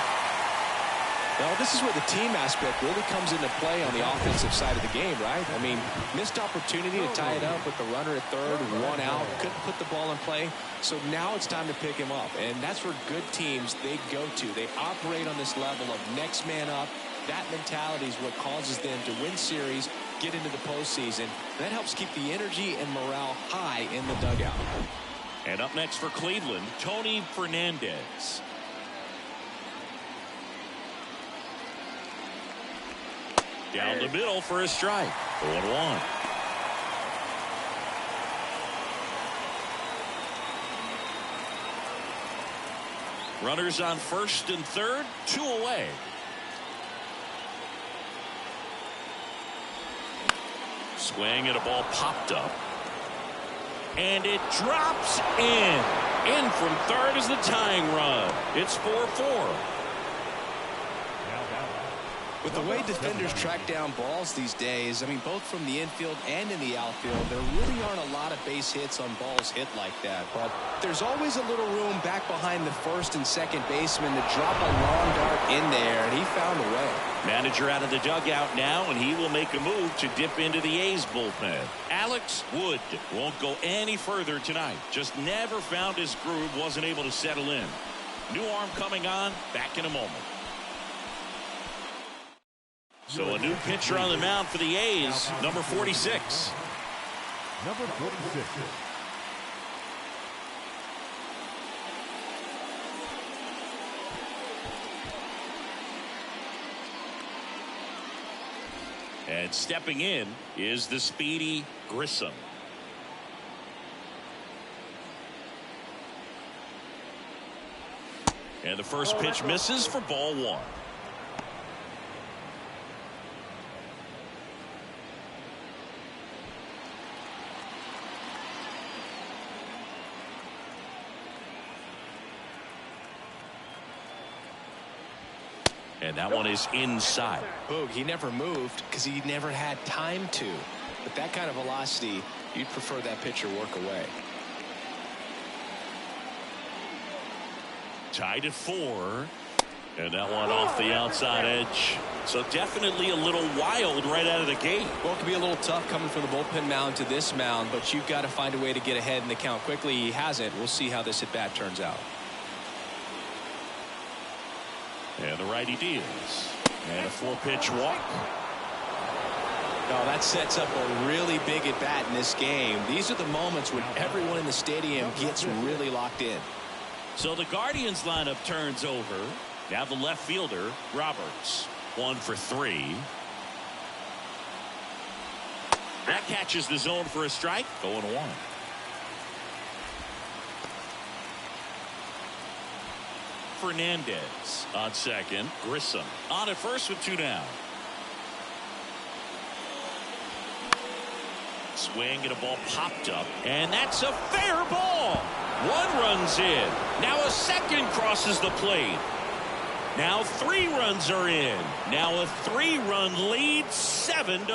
Well, this is where the team aspect really comes into play on the offensive side of the game, right? I mean, missed opportunity to tie it up with the runner at third, 1 out, couldn't put the ball in play. So now it's time to pick him up. And that's where good teams, they go to. They operate on this level of next man up. That mentality is what causes them to win series, get into the postseason. That helps keep the energy and morale high in the dugout. And up next for Cleveland, Tony Fernandez. Down the middle for a strike. 0-1. Runners on first and third, 2 away. Swing and a ball popped up. And it drops in. In from third is the tying run. It's 4-4. With the way defenders track down balls these days, I mean, both from the infield and in the outfield, there really aren't a lot of base hits on balls hit like that. But there's always a little room back behind the first and second baseman to drop a long dart in there, and he found a way. Manager out of the dugout now, and he will make a move to dip into the A's bullpen. Alex Wood won't go any further tonight. Just never found his groove, wasn't able to settle in. New arm coming on, back in a moment. So a new pitcher on the mound for the A's, number 46. Number 46. And stepping in is the speedy Grissom. And the first pitch misses for ball 1. And that one is inside. Boog, he never moved because he never had time to. But that kind of velocity, you'd prefer that pitcher work away. Tied at 4. And that one off the outside edge. So definitely a little wild right out of the gate. Well, it could be a little tough coming from the bullpen mound to this mound, but you've got to find a way to get ahead in the count quickly. He hasn't. We'll see how this at-bat turns out. And the righty deals. And a 4-pitch walk. Oh, that sets up a really big at-bat in this game. These are the moments when everyone in the stadium gets really locked in. So the Guardians lineup turns over. Now the left fielder, Roberts. 1 for 3. That catches the zone for a strike. 0-1. Fernandez on second. Grissom on at first with 2 down. Swing and a ball popped up, and that's a fair ball. 1 runs in. Now a second crosses the plate. Now 3 runs are in. Now a 3-run lead, 7-4.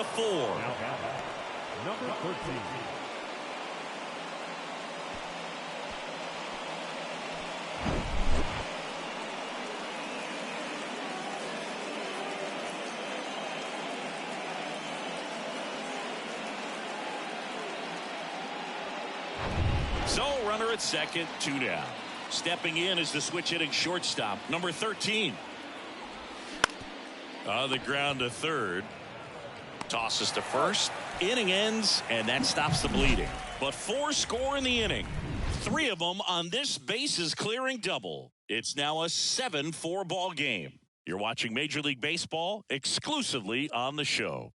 Number 13. So runner at second, 2 down. Stepping in is the switch hitting shortstop, number 13. On the ground to third. Tosses to first. Inning ends, and that stops the bleeding. But 4 score in the inning. 3 of them on this bases clearing double. It's now a 7-4 ball game. You're watching Major League Baseball exclusively on the show.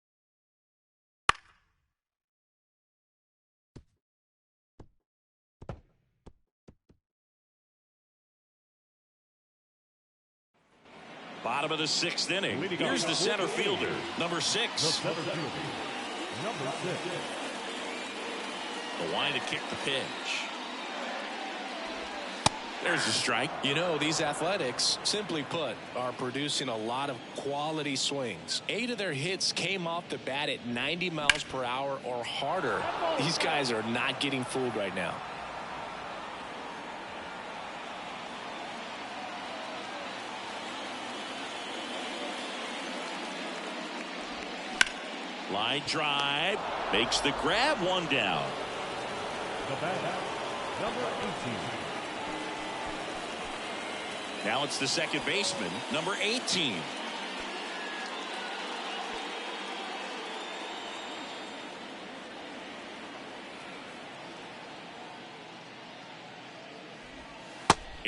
Bottom of the 6th inning. Leading Here's off the center with the fielder, number The 6. center fielder, number 6. The line to kick the pitch. There's a strike. You know, these Athletics, simply put, are producing a lot of quality swings. 8 of their hits came off the bat at 90 miles per hour or harder. These guys are not getting fooled right now. Line drive. Makes the grab, one down. The batter, number 18. Now it's the second baseman, number 18.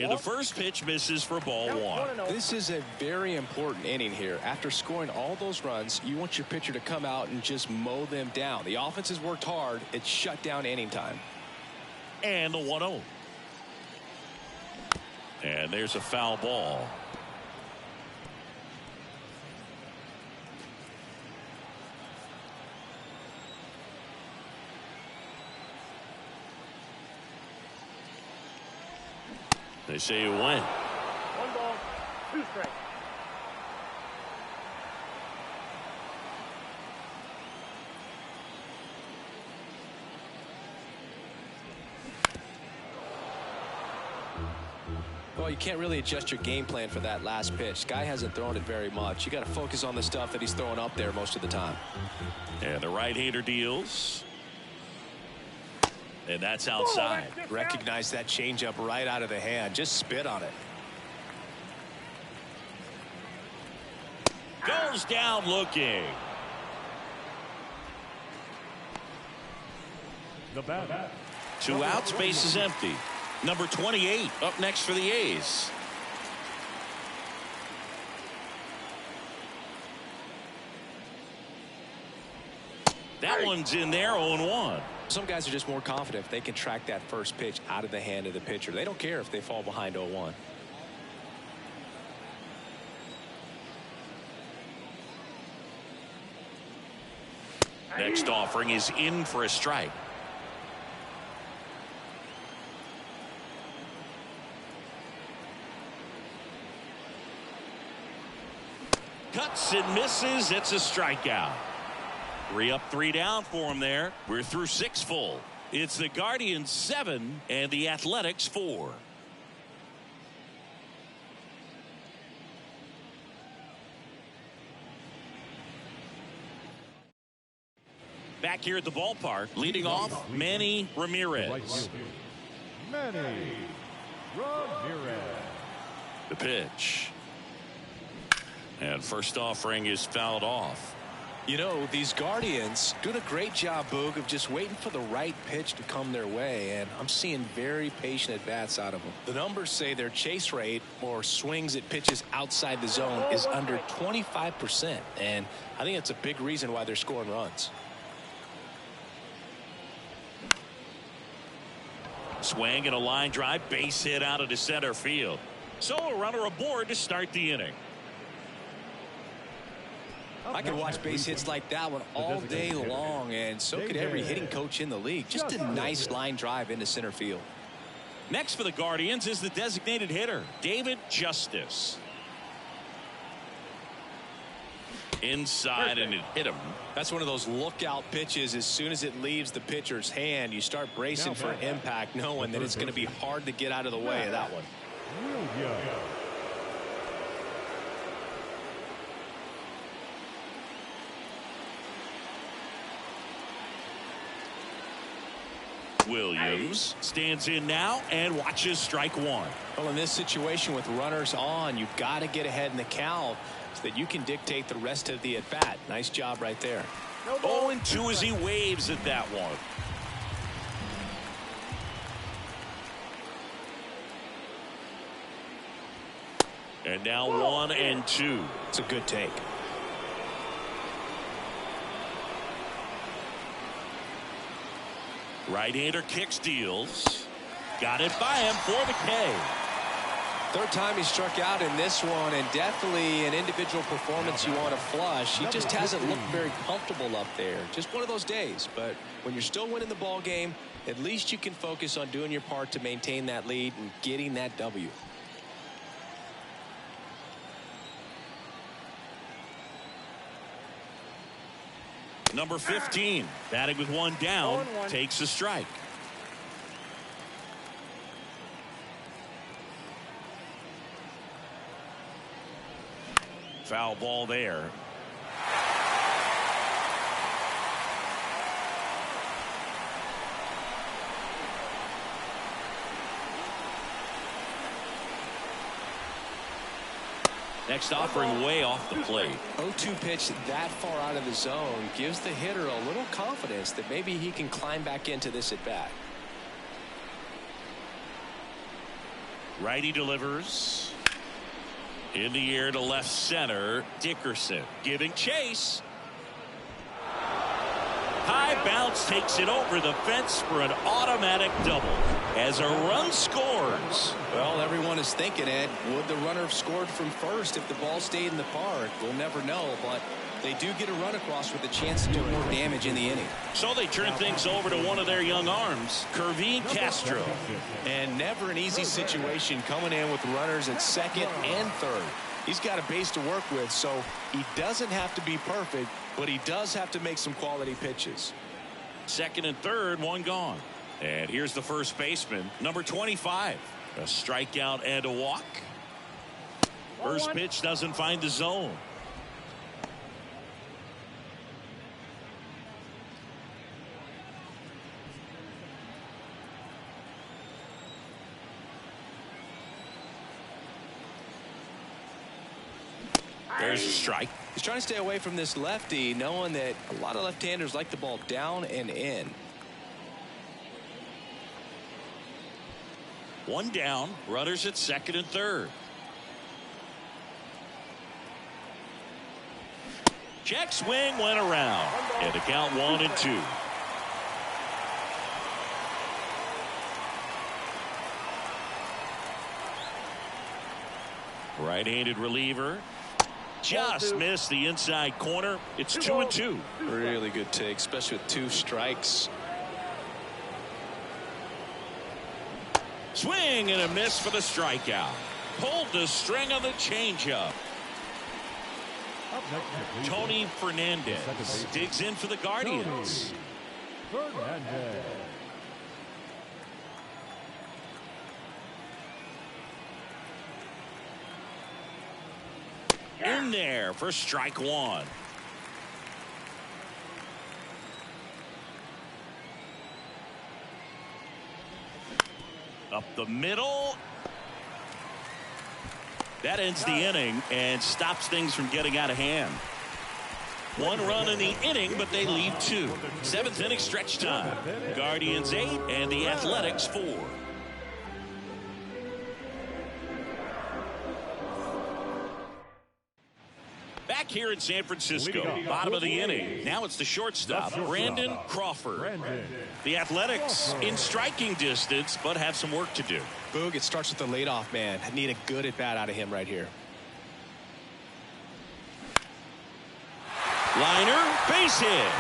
And the first pitch misses for ball Count 1. 1-0. This is a very important inning here. After scoring all those runs, you want your pitcher to come out and just mow them down. The offense has worked hard. It's shut down inning time. And the 1-0. And there's a foul ball. They say you win. 1 ball, 2 strikes. Well, you can't really adjust your game plan for that last pitch. Guy hasn't thrown it very much. You got to focus on the stuff that he's throwing up there most of the time. And the right-hander deals. And that's outside. Recognize that changeup right out of the hand. Just spit on it. Goes down looking. The batter, 2 outs, base is empty. Number 28 up next for the A's. That one's in there, 0-1. Some guys are just more confident if they can track that first pitch out of the hand of the pitcher. They don't care if they fall behind 0-1. Next offering is in for a strike. Cuts and misses. It's a strikeout. 3 up, 3 down for him there. We're through 6 full. It's the Guardians 7 and the Athletics 4. Back here at the ballpark, leading off, Manny right Ramirez. fielder, Manny Ramirez. The pitch. And first offering is fouled off. You know, these Guardians doing a great job, Boog, of just waiting for the right pitch to come their way, and I'm seeing very patient at-bats out of them. The numbers say their chase rate, or swings at pitches outside the zone, is under 25%, and I think that's a big reason why they're scoring runs. Swing and a line drive, base hit out of the center field. So a runner aboard to start the inning. I could watch base hits like that one all day long, and so could every hitting coach in the league. Just a nice line drive into center field. Next for the Guardians is the designated hitter, David Justice. Inside, and it hit him. That's one of those lookout pitches. As soon as it leaves the pitcher's hand, you start bracing for impact, knowing that it's going to be hard to get out of the way of that one. Williams. Williams stands in now and watches strike 1. Well, in this situation with runners on, you've got to get ahead in the count so that you can dictate the rest of the at-bat. Nice job right there. 0-2 as he waves at that one. And now 1-2. It's a good take. Right-hander kicks, deals. Got it by him for the K. Third time he struck out in this one, and definitely an individual performance you want to flush. He just hasn't looked very comfortable up there. Just one of those days. But when you're still winning the ball game, at least you can focus on doing your part to maintain that lead and getting that W. Number 15, batting with one down, takes a strike. Foul ball there. Next offering way off the plate. 0-2 pitch that far out of the zone gives the hitter a little confidence that maybe he can climb back into this at bat. Righty delivers. In the air to left center. Dickerson giving chase. High bounce takes it over the fence for an automatic double as a run scores. Well, everyone is thinking, Ed, would the runner have scored from first if the ball stayed in the park? We'll never know, but they do get a run across with a chance to do more damage in the inning. So they turn things over to one of their young arms, Kervin Castro. And never an easy situation coming in with runners at second and third. He's got a base to work with, so he doesn't have to be perfect, but he does have to make some quality pitches. Second and third, one gone. And here's the first baseman, number 25. A strikeout and a walk. First pitch doesn't find the zone. There's a strike. He's trying to stay away from this lefty, knowing that a lot of left-handers like the ball down and in. One down, runners at second and third. Check swing went around, and the count 1-2. Right-handed reliever. Just missed the inside corner. It's 2-2. Really good take, especially with two strikes. Swing and a miss for the strikeout. Pulled the string on the changeup. Tony Fernandez digs in for the Guardians. Fernandez. In there for strike one. Up the middle. That ends the inning and stops things from getting out of hand. One run in the inning, but they leave two. Seventh inning stretch time. Guardians 8 and the Athletics 4. Back here in San Francisco, bottom of the inning. Now it's the shortstop, Brandon Crawford. The Athletics in striking distance, but have some work to do. Boog, it starts with the leadoff man. I need a good at-bat out of him right here. Liner, base hit.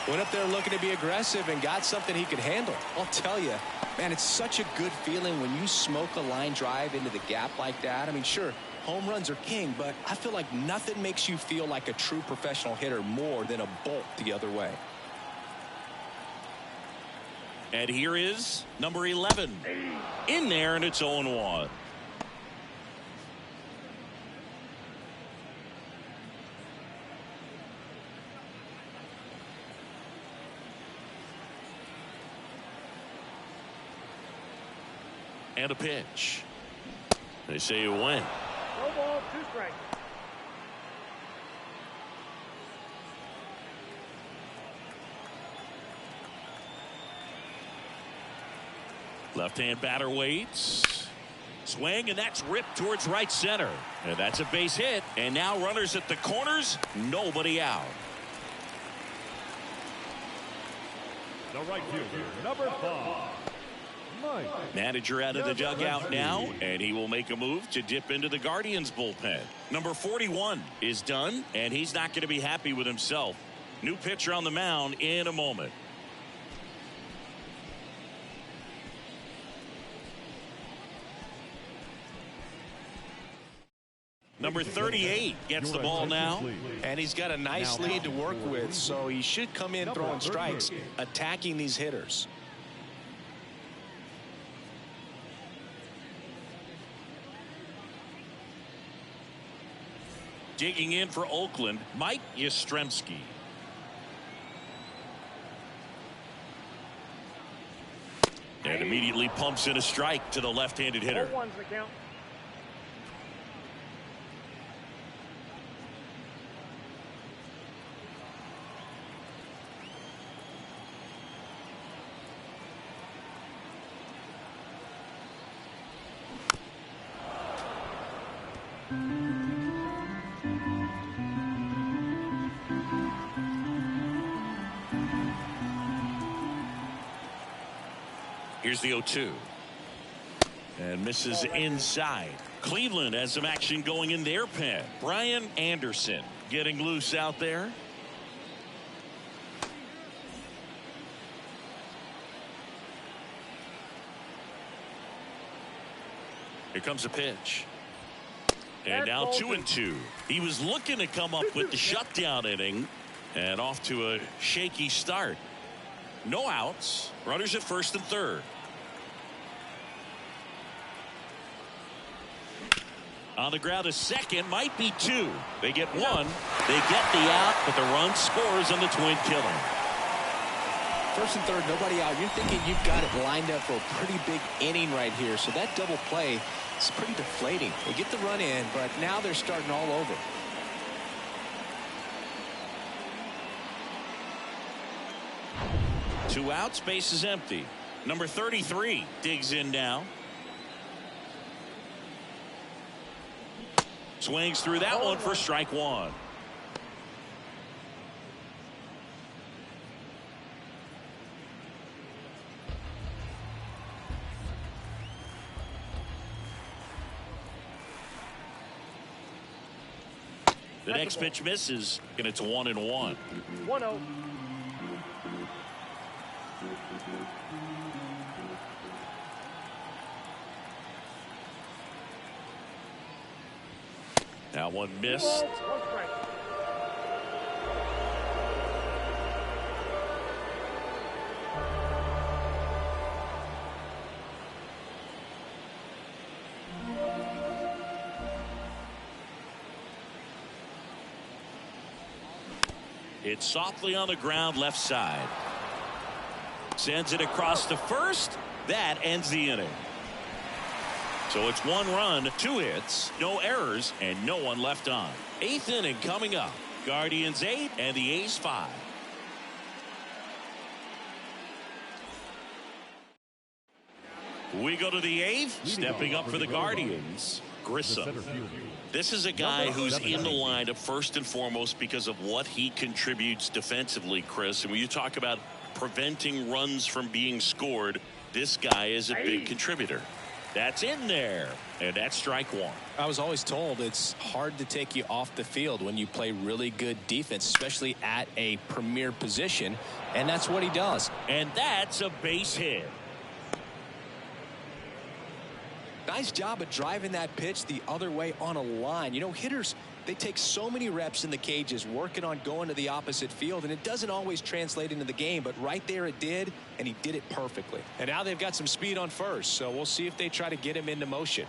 Went up there looking to be aggressive and got something he could handle. I'll tell you, man, it's such a good feeling when you smoke a line drive into the gap like that. I mean, sure, home runs are king, but I feel like nothing makes you feel like a true professional hitter more than a bolt the other way. And here is number 11. In there, and it's 0-1. And a pitch. They say you win. No ball, 2 strikes. Left-hand batter waits. Swing, and that's ripped towards right center. And that's a base hit. And now runners at the corners. Nobody out. The right fielder, number 5, Mike. Manager out of the dugout now, and he will make a move to dip into the Guardians bullpen. Number 41 is done, and he's not going to be happy with himself. New pitcher on the mound in a moment. Number 38 gets the ball now. And he's got a nice lead to work with, so he should come in throwing strikes, attacking these hitters. Digging in for Oakland, Mike Yastrzemski. And immediately pumps in a strike to the left-handed hitter. 0-1's the count. Here's the 0-2. And misses inside. Cleveland has some action going in their pen. Brian Anderson getting loose out there. Here comes a pitch. And now 2-2. He was looking to come up with the shutdown inning, and off to a shaky start. No outs. Runners at first and third. On the ground, a second, might be two. They get one. They get the out, but the run scores on the twin killer. First and third, nobody out. You're thinking you've got it lined up for a pretty big inning right here. So that double play is pretty deflating. They get the run in, but now they're starting all over. Two outs, base is empty. Number 33 digs in now. Swings through that one for strike one. The next pitch misses, and it's 1-1. 1-0. That one missed. 1 strike. It's softly on the ground left side. Sends it across to first. That ends the inning. So it's 1 run, 2 hits, no errors, and no one left on. 8th inning coming up. Guardians 8 and the A's 5. We go to the 8th. Stepping up for the Guardians, Grissom. This is a guy who's in the lineup first and foremost because of what he contributes defensively, Chris. And when you talk about preventing runs from being scored, this guy is a big contributor. That's in there, and that's strike one. I was always told it's hard to take you off the field when you play really good defense, especially at a premier position, and that's what he does. And that's a base hit. Nice job of driving that pitch the other way on a line. You know, hitters, they take so many reps in the cages working on going to the opposite field, and it doesn't always translate into the game, but right there it did, and he did it perfectly. And now they've got some speed on first, so we'll see if they try to get him into motion.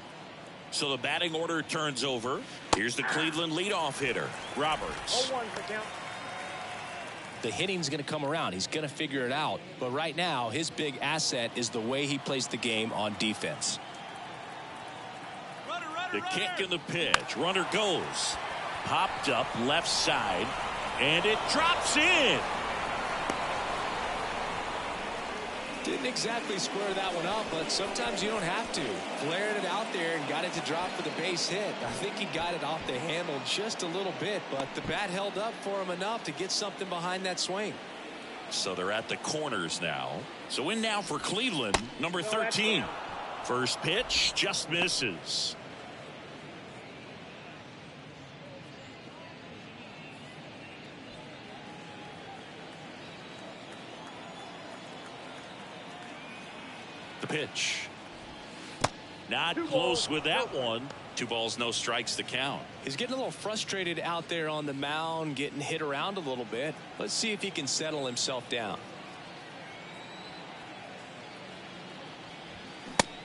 So the batting order turns over. Here's the Cleveland leadoff hitter, Roberts. 0-1's the count. The hitting's going to come around. He's going to figure it out. But right now, his big asset is the way he plays the game on defense. The kick and the pitch. Runner goes. Popped up left side. And it drops in. Didn't exactly square that one up, but sometimes you don't have to. Flared it out there and got it to drop for the base hit. I think he got it off the handle just a little bit, but the bat held up for him enough to get something behind that swing. So they're at the corners now. So in now for Cleveland, number 13. First pitch just misses. The pitch. Not close with that one. 2 balls, no strikes to count. He's getting a little frustrated out there on the mound, getting hit around a little bit. Let's see if he can settle himself down.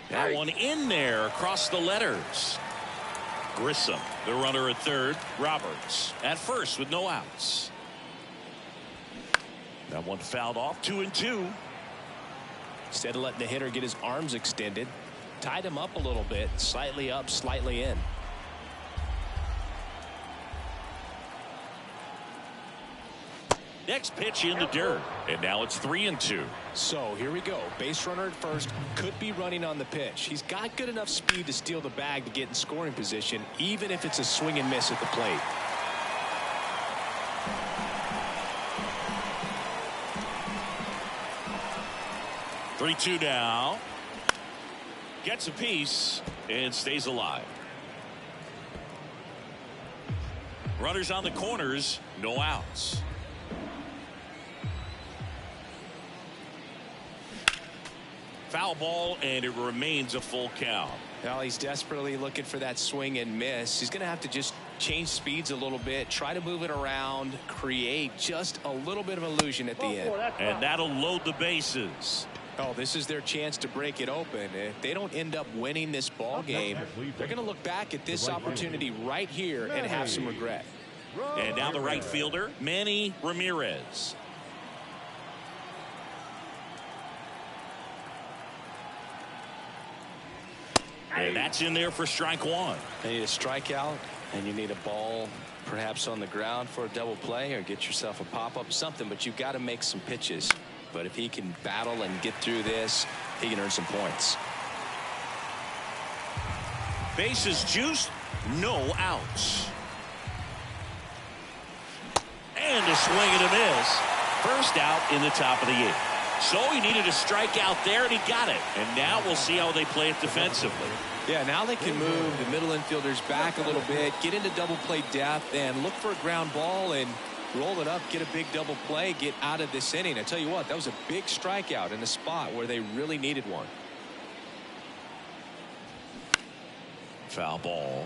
That one in there across the letters. Grissom, the runner at third. Roberts at first with no outs. That one fouled off. 2-2. Instead of letting the hitter get his arms extended, tied him up a little bit, slightly up, slightly in. Next pitch in the dirt, and now it's 3-2. So here we go. Base runner at first, could be running on the pitch. He's got good enough speed to steal the bag to get in scoring position, even if it's a swing and miss at the plate. Three-two now. Gets a piece and stays alive. Runners on the corners, no outs. Foul ball, and it remains a full count. Now he's desperately looking for that swing and miss. He's going to have to just change speeds a little bit, try to move it around, create just a little bit of illusion at the end. And that'll load the bases. Oh, this is their chance to break it open. If they don't end up winning this ball game, they're going to look back at this opportunity right here and have some regret. And now the right fielder, Manny Ramirez. And that's in there for strike one. You need a strikeout, and you need a ball perhaps on the ground for a double play, or get yourself a pop-up, something, but you've got to make some pitches. But if he can battle and get through this, he can earn some points. Bases juiced, no outs. And a swing and a miss. First out in the top of the 8th. So he needed a strikeout there, and he got it. And now we'll see how they play it defensively. Yeah, now they can move the middle infielders back a little bit, get into double play depth, and look for a ground ball and roll it up, get a big double play, get out of this inning. I tell you what, that was a big strikeout in a spot where they really needed one. Foul ball.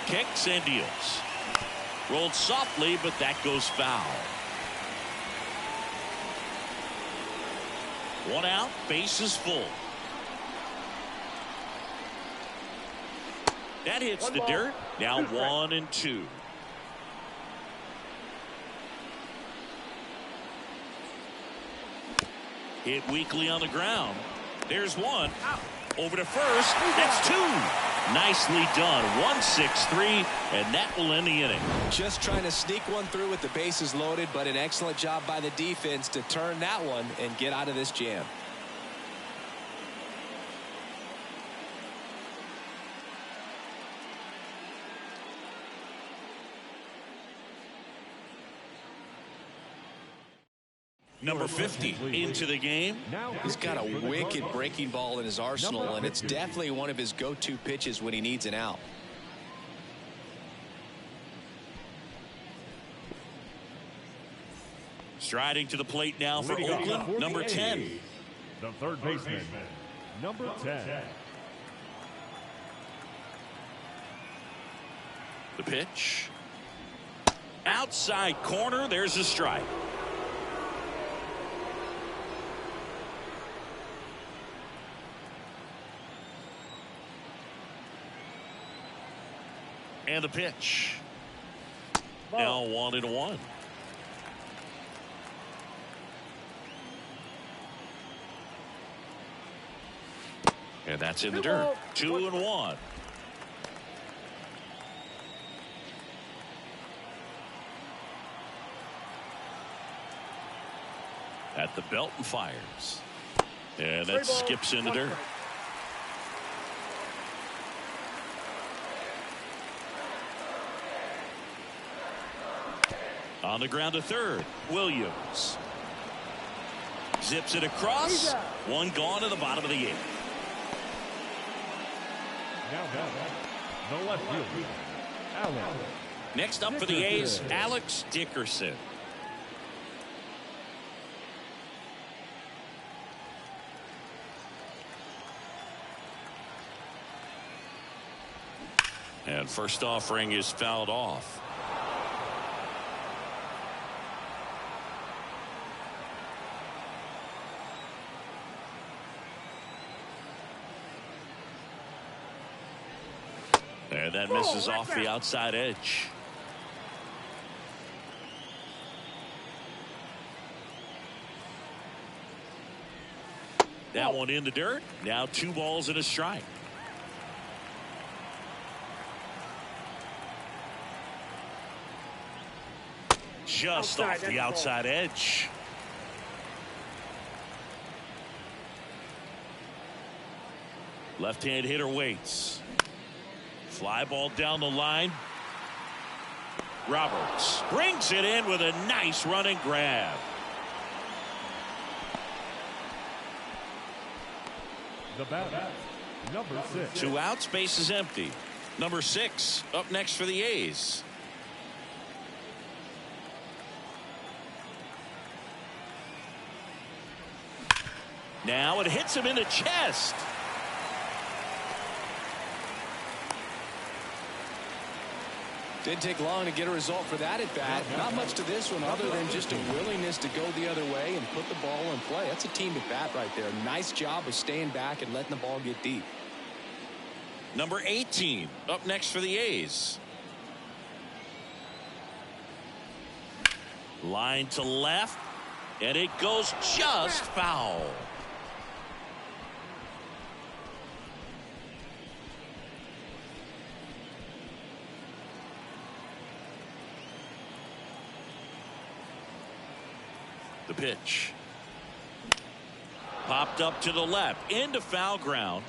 Kicks and deals. Rolled softly, but that goes foul. 1 out, bases full. That hits the dirt. Now 1-2. Hit weakly on the ground. There's one. Over to first. That's 2. Nicely done. 1-6-3, and that will end the inning. Just trying to sneak one through with the bases loaded, but an excellent job by the defense to turn that one and get out of this jam. Number 50 into the game. He's got a wicked breaking ball in his arsenal, and it's definitely one of his go-to pitches when he needs an out. Striding to the plate now for Oakland, number 10. The third baseman, number 10. The pitch. Outside corner, there's a strike. And the pitch. Now 1-1. And that's in the dirt. 2-1. At the belt and fires. And that skips in the dirt. On the ground to third. Williams zips it across. One gone to the bottom of the eighth. Now, no left field. Alex. Next up for the A's, Alex Dickerson. And first offering is fouled off. And that misses off the outside edge. That one in the dirt. Now 2 balls and a strike. Just off the outside edge. Left-hand hitter waits. Fly ball down the line. Roberts brings it in with a nice running grab. The batter, number 6. 2 outs, base is empty. Number 6 up next for the A's. Now it hits him in the chest. Didn't take long to get a result for that at bat. Not much to this one other than just a willingness to go the other way and put the ball in play. That's a team at bat right there. Nice job of staying back and letting the ball get deep. Number 18 up next for the A's. Line to left, and it goes just foul. The pitch. Popped up to the left into foul ground.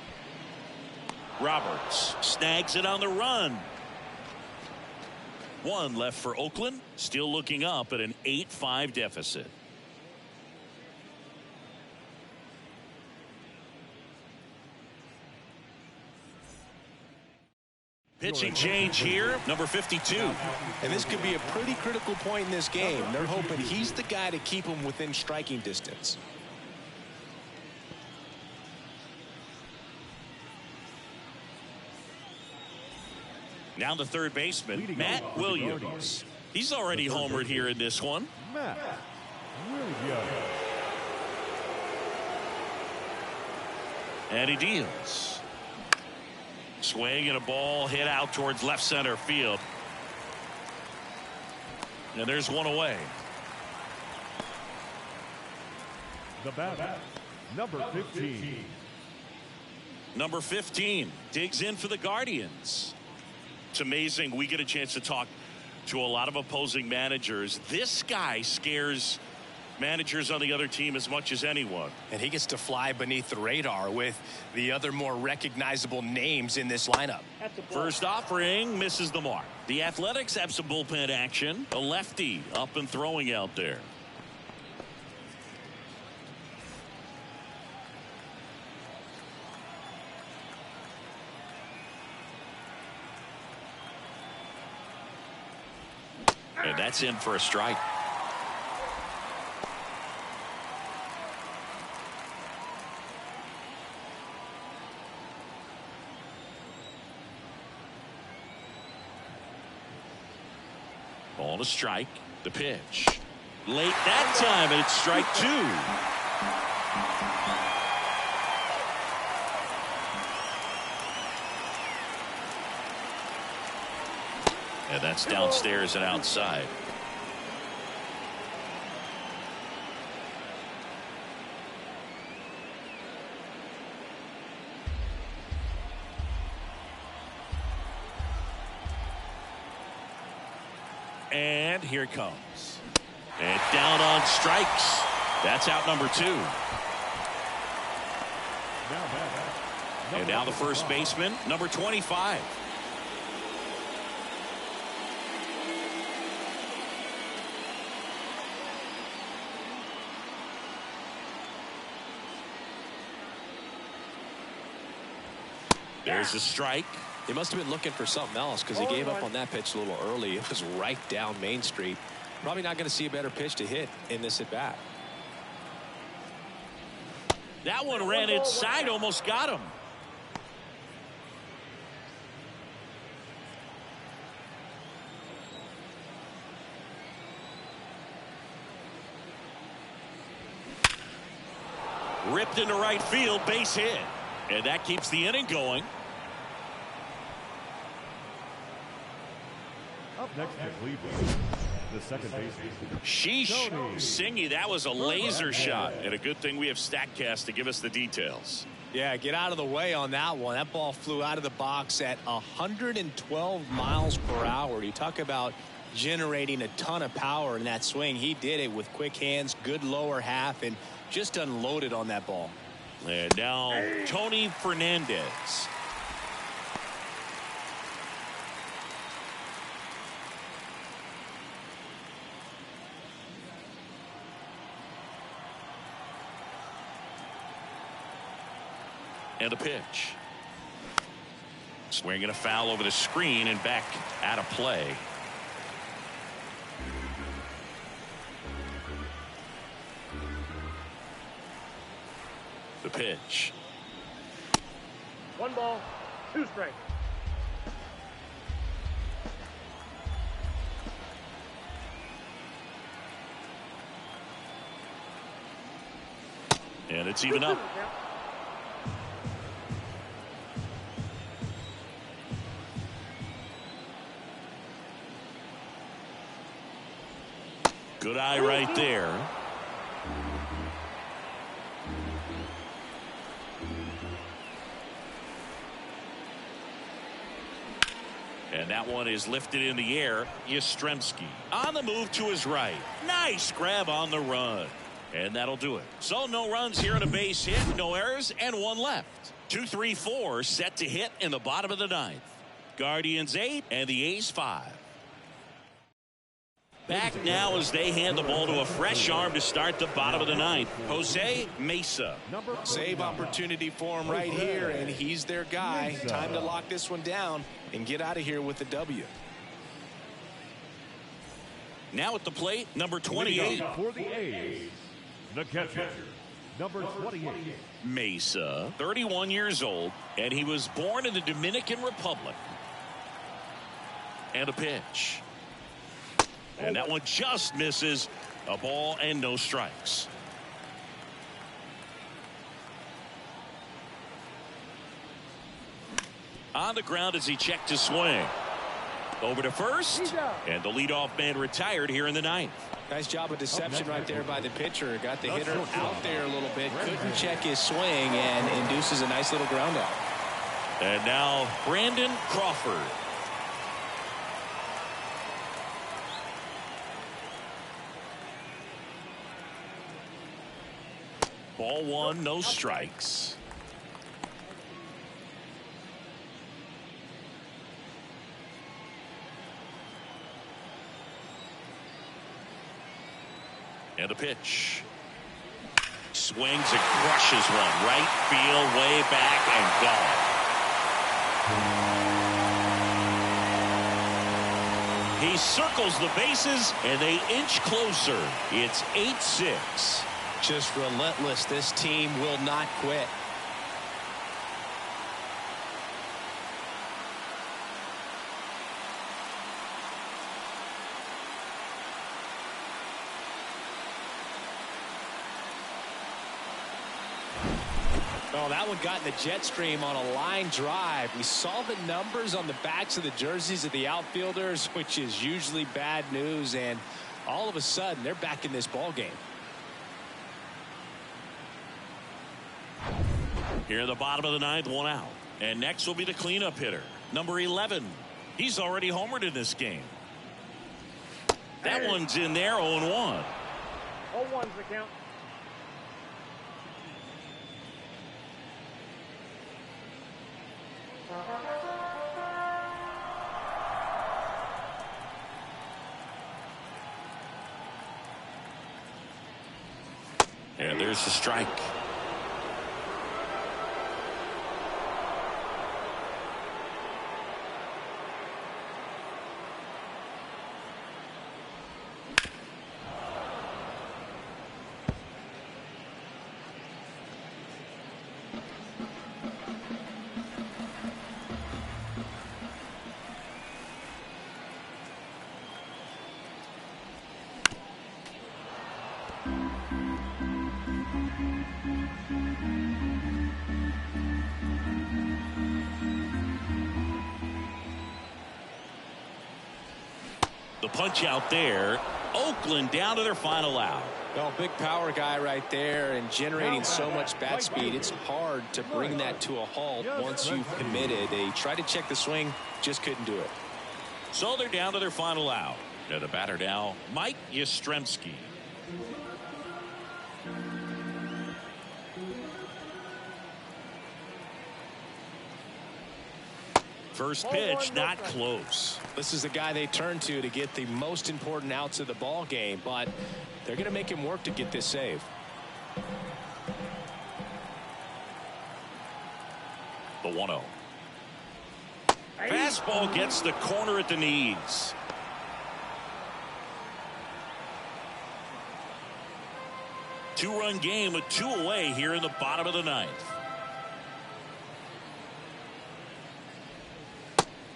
Roberts snags it on the run. 1 left for Oakland, still looking up at an 8-5 deficit. Pitching change here, number 52. And this could be a pretty critical point in this game. They're hoping he's the guy to keep them within striking distance. Now the third baseman, Matt Williams. He's already homered here in this one. Matt Williams. And he deals. Swing and a ball hit out towards left center field. And there's one away. The batter, number 15. Number 15 digs in for the Guardians. It's amazing we get a chance to talk to a lot of opposing managers. This guy scares managers on the other team as much as anyone. And he gets to fly beneath the radar with the other more recognizable names in this lineup. First offering misses the mark. The Athletics have some bullpen action. A lefty up and throwing out there. And that's in for a strike. Ball to strike. The pitch. Late that time, and it's strike 2. And that's downstairs and outside. And here it comes. And down on strikes. That's out number 2. And now the first baseman, number 25. There's a strike. He must have been looking for something else because he gave up on that pitch a little early. It was right down Main Street. Probably not going to see a better pitch to hit in this at bat. That one ran inside, almost got him. Ripped into right field, base hit. And that keeps the inning going. Up next to Cleveland, the second baseman. Sheesh, Singy, that was a laser shot. And a good thing we have StatCast to give us the details. Yeah, get out of the way on that one. That ball flew out of the box at 112 miles per hour. You talk about generating a ton of power in that swing. He did it with quick hands, good lower half, and just unloaded on that ball. And now Tony Fernandez. And a pitch. Swinging a foul over the screen and back out of play. The pitch. 1 ball, 2 strikes. And it's even up. Good eye right there. And that one is lifted in the air. Yastrzemski on the move to his right. Nice grab on the run. And that'll do it. So no runs here and a base hit, no errors, and 1 left. 2-3-4 set to hit in the bottom of the 9th. Guardians 8 and the A's 5. Back now as they hand the ball to a fresh arm to start the bottom of the 9th. Jose Mesa. Save opportunity for him right here, and he's their guy. Time to lock this one down and get out of here with the W. Now at the plate, number 28. For the A's, the catcher, number 28. Mesa, 31 years old, and he was born in the Dominican Republic. And a pitch. And that one just misses. A ball and no strikes. On the ground as he checked his swing. Over to first. And the leadoff man retired here in the 9th. Nice job of deception right there by the pitcher. Got the hitter out there a little bit. Couldn't check his swing and induces a nice little ground out. And now Brandon Crawford. Ball 1, no strikes. And a pitch. Swings and crushes one. Right field, way back, and gone. He circles the bases, and they inch closer. It's 8-6. Just relentless. This team will not quit. Oh, that one got in the jet stream on a line drive. We saw the numbers on the backs of the jerseys of the outfielders, which is usually bad news, and all of a sudden they're back in this ball game. Here in the bottom of the 9th, 1 out. And next will be the cleanup hitter, number 11. He's already homered in this game. That one's in there, 0-1. 0-1's the count. And there's the strike. The punch out there. Oakland down to their final out. Well, big power guy right there and generating so much bat speed. It's hard to bring that to a halt once you've committed. They tried to check the swing, just couldn't do it. So they're down to their final out. To the batter now, Mike Yastrzemski. First pitch, not close. This is the guy they turn to get the most important outs of the ball game, but they're going to make him work to get this save. The 1-0. Fastball gets the corner at the knees. Two-run game with 2 away here in the bottom of the 9th.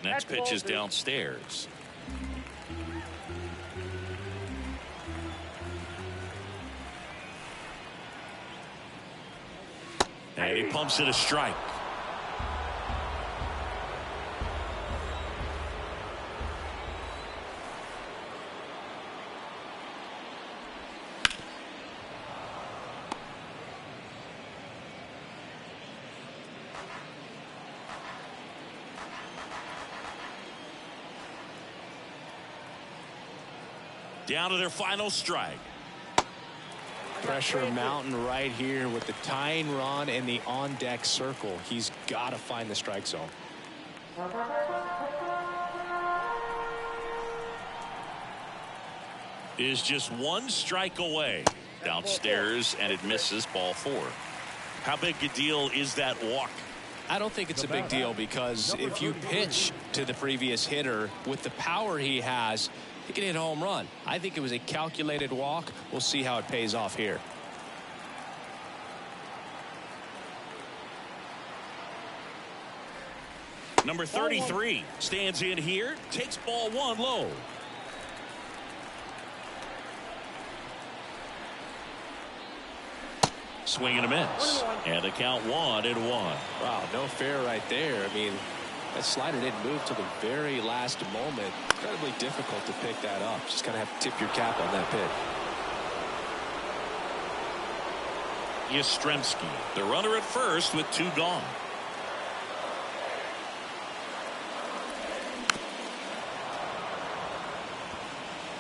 Next pitch is downstairs. And he pumps it a strike. Down to their final strike. Pressure mountain right here with the tying run and the on deck circle. He's got to find the strike zone. Is just 1 strike away. Downstairs, and it misses, ball 4. How big a deal is that walk? I don't think it's a big deal, because if you pitch to the previous hitter with the power he has, he can hit a home run. I think it was a calculated walk. We'll see how it pays off here. Number 33 stands in here, takes ball 1 low. Swing and a miss. And the count 1-1. Wow, no fair right there. I mean, that slider didn't move till the very last moment. Incredibly difficult to pick that up. Just kind of have to tip your cap on that pick. Yastrzemski, the runner at first with 2 gone.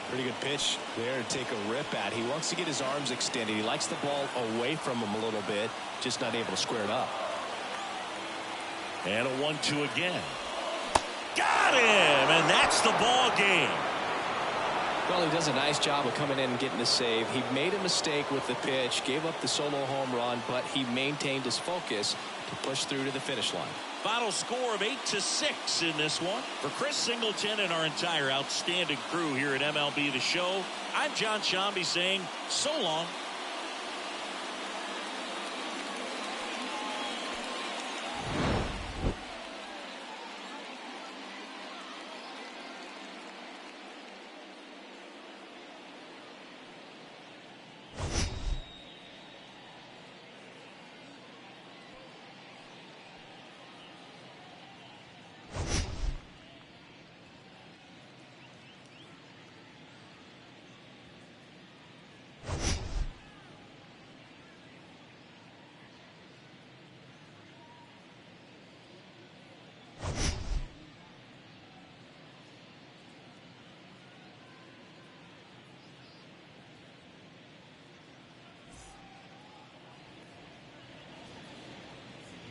Pretty good pitch there to take a rip at. He wants to get his arms extended. He likes the ball away from him a little bit, just not able to square it up. And a 1-2 again. Got him, and that's the ball game. Well, he does a nice job of coming in and getting the save. He made a mistake with the pitch, gave up the solo home run, but he maintained his focus to push through to the finish line. Final score of 8-6 in this one. For Chris Singleton and our entire outstanding crew here at MLB The Show, I'm John Shambi saying so long.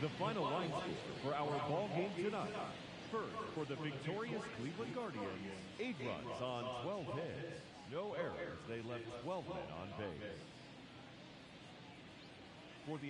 The final line score for our ball game tonight. First, for the victorious Cleveland Guardians, 8 runs on 12 hits. No errors. They left 12 men on base. For the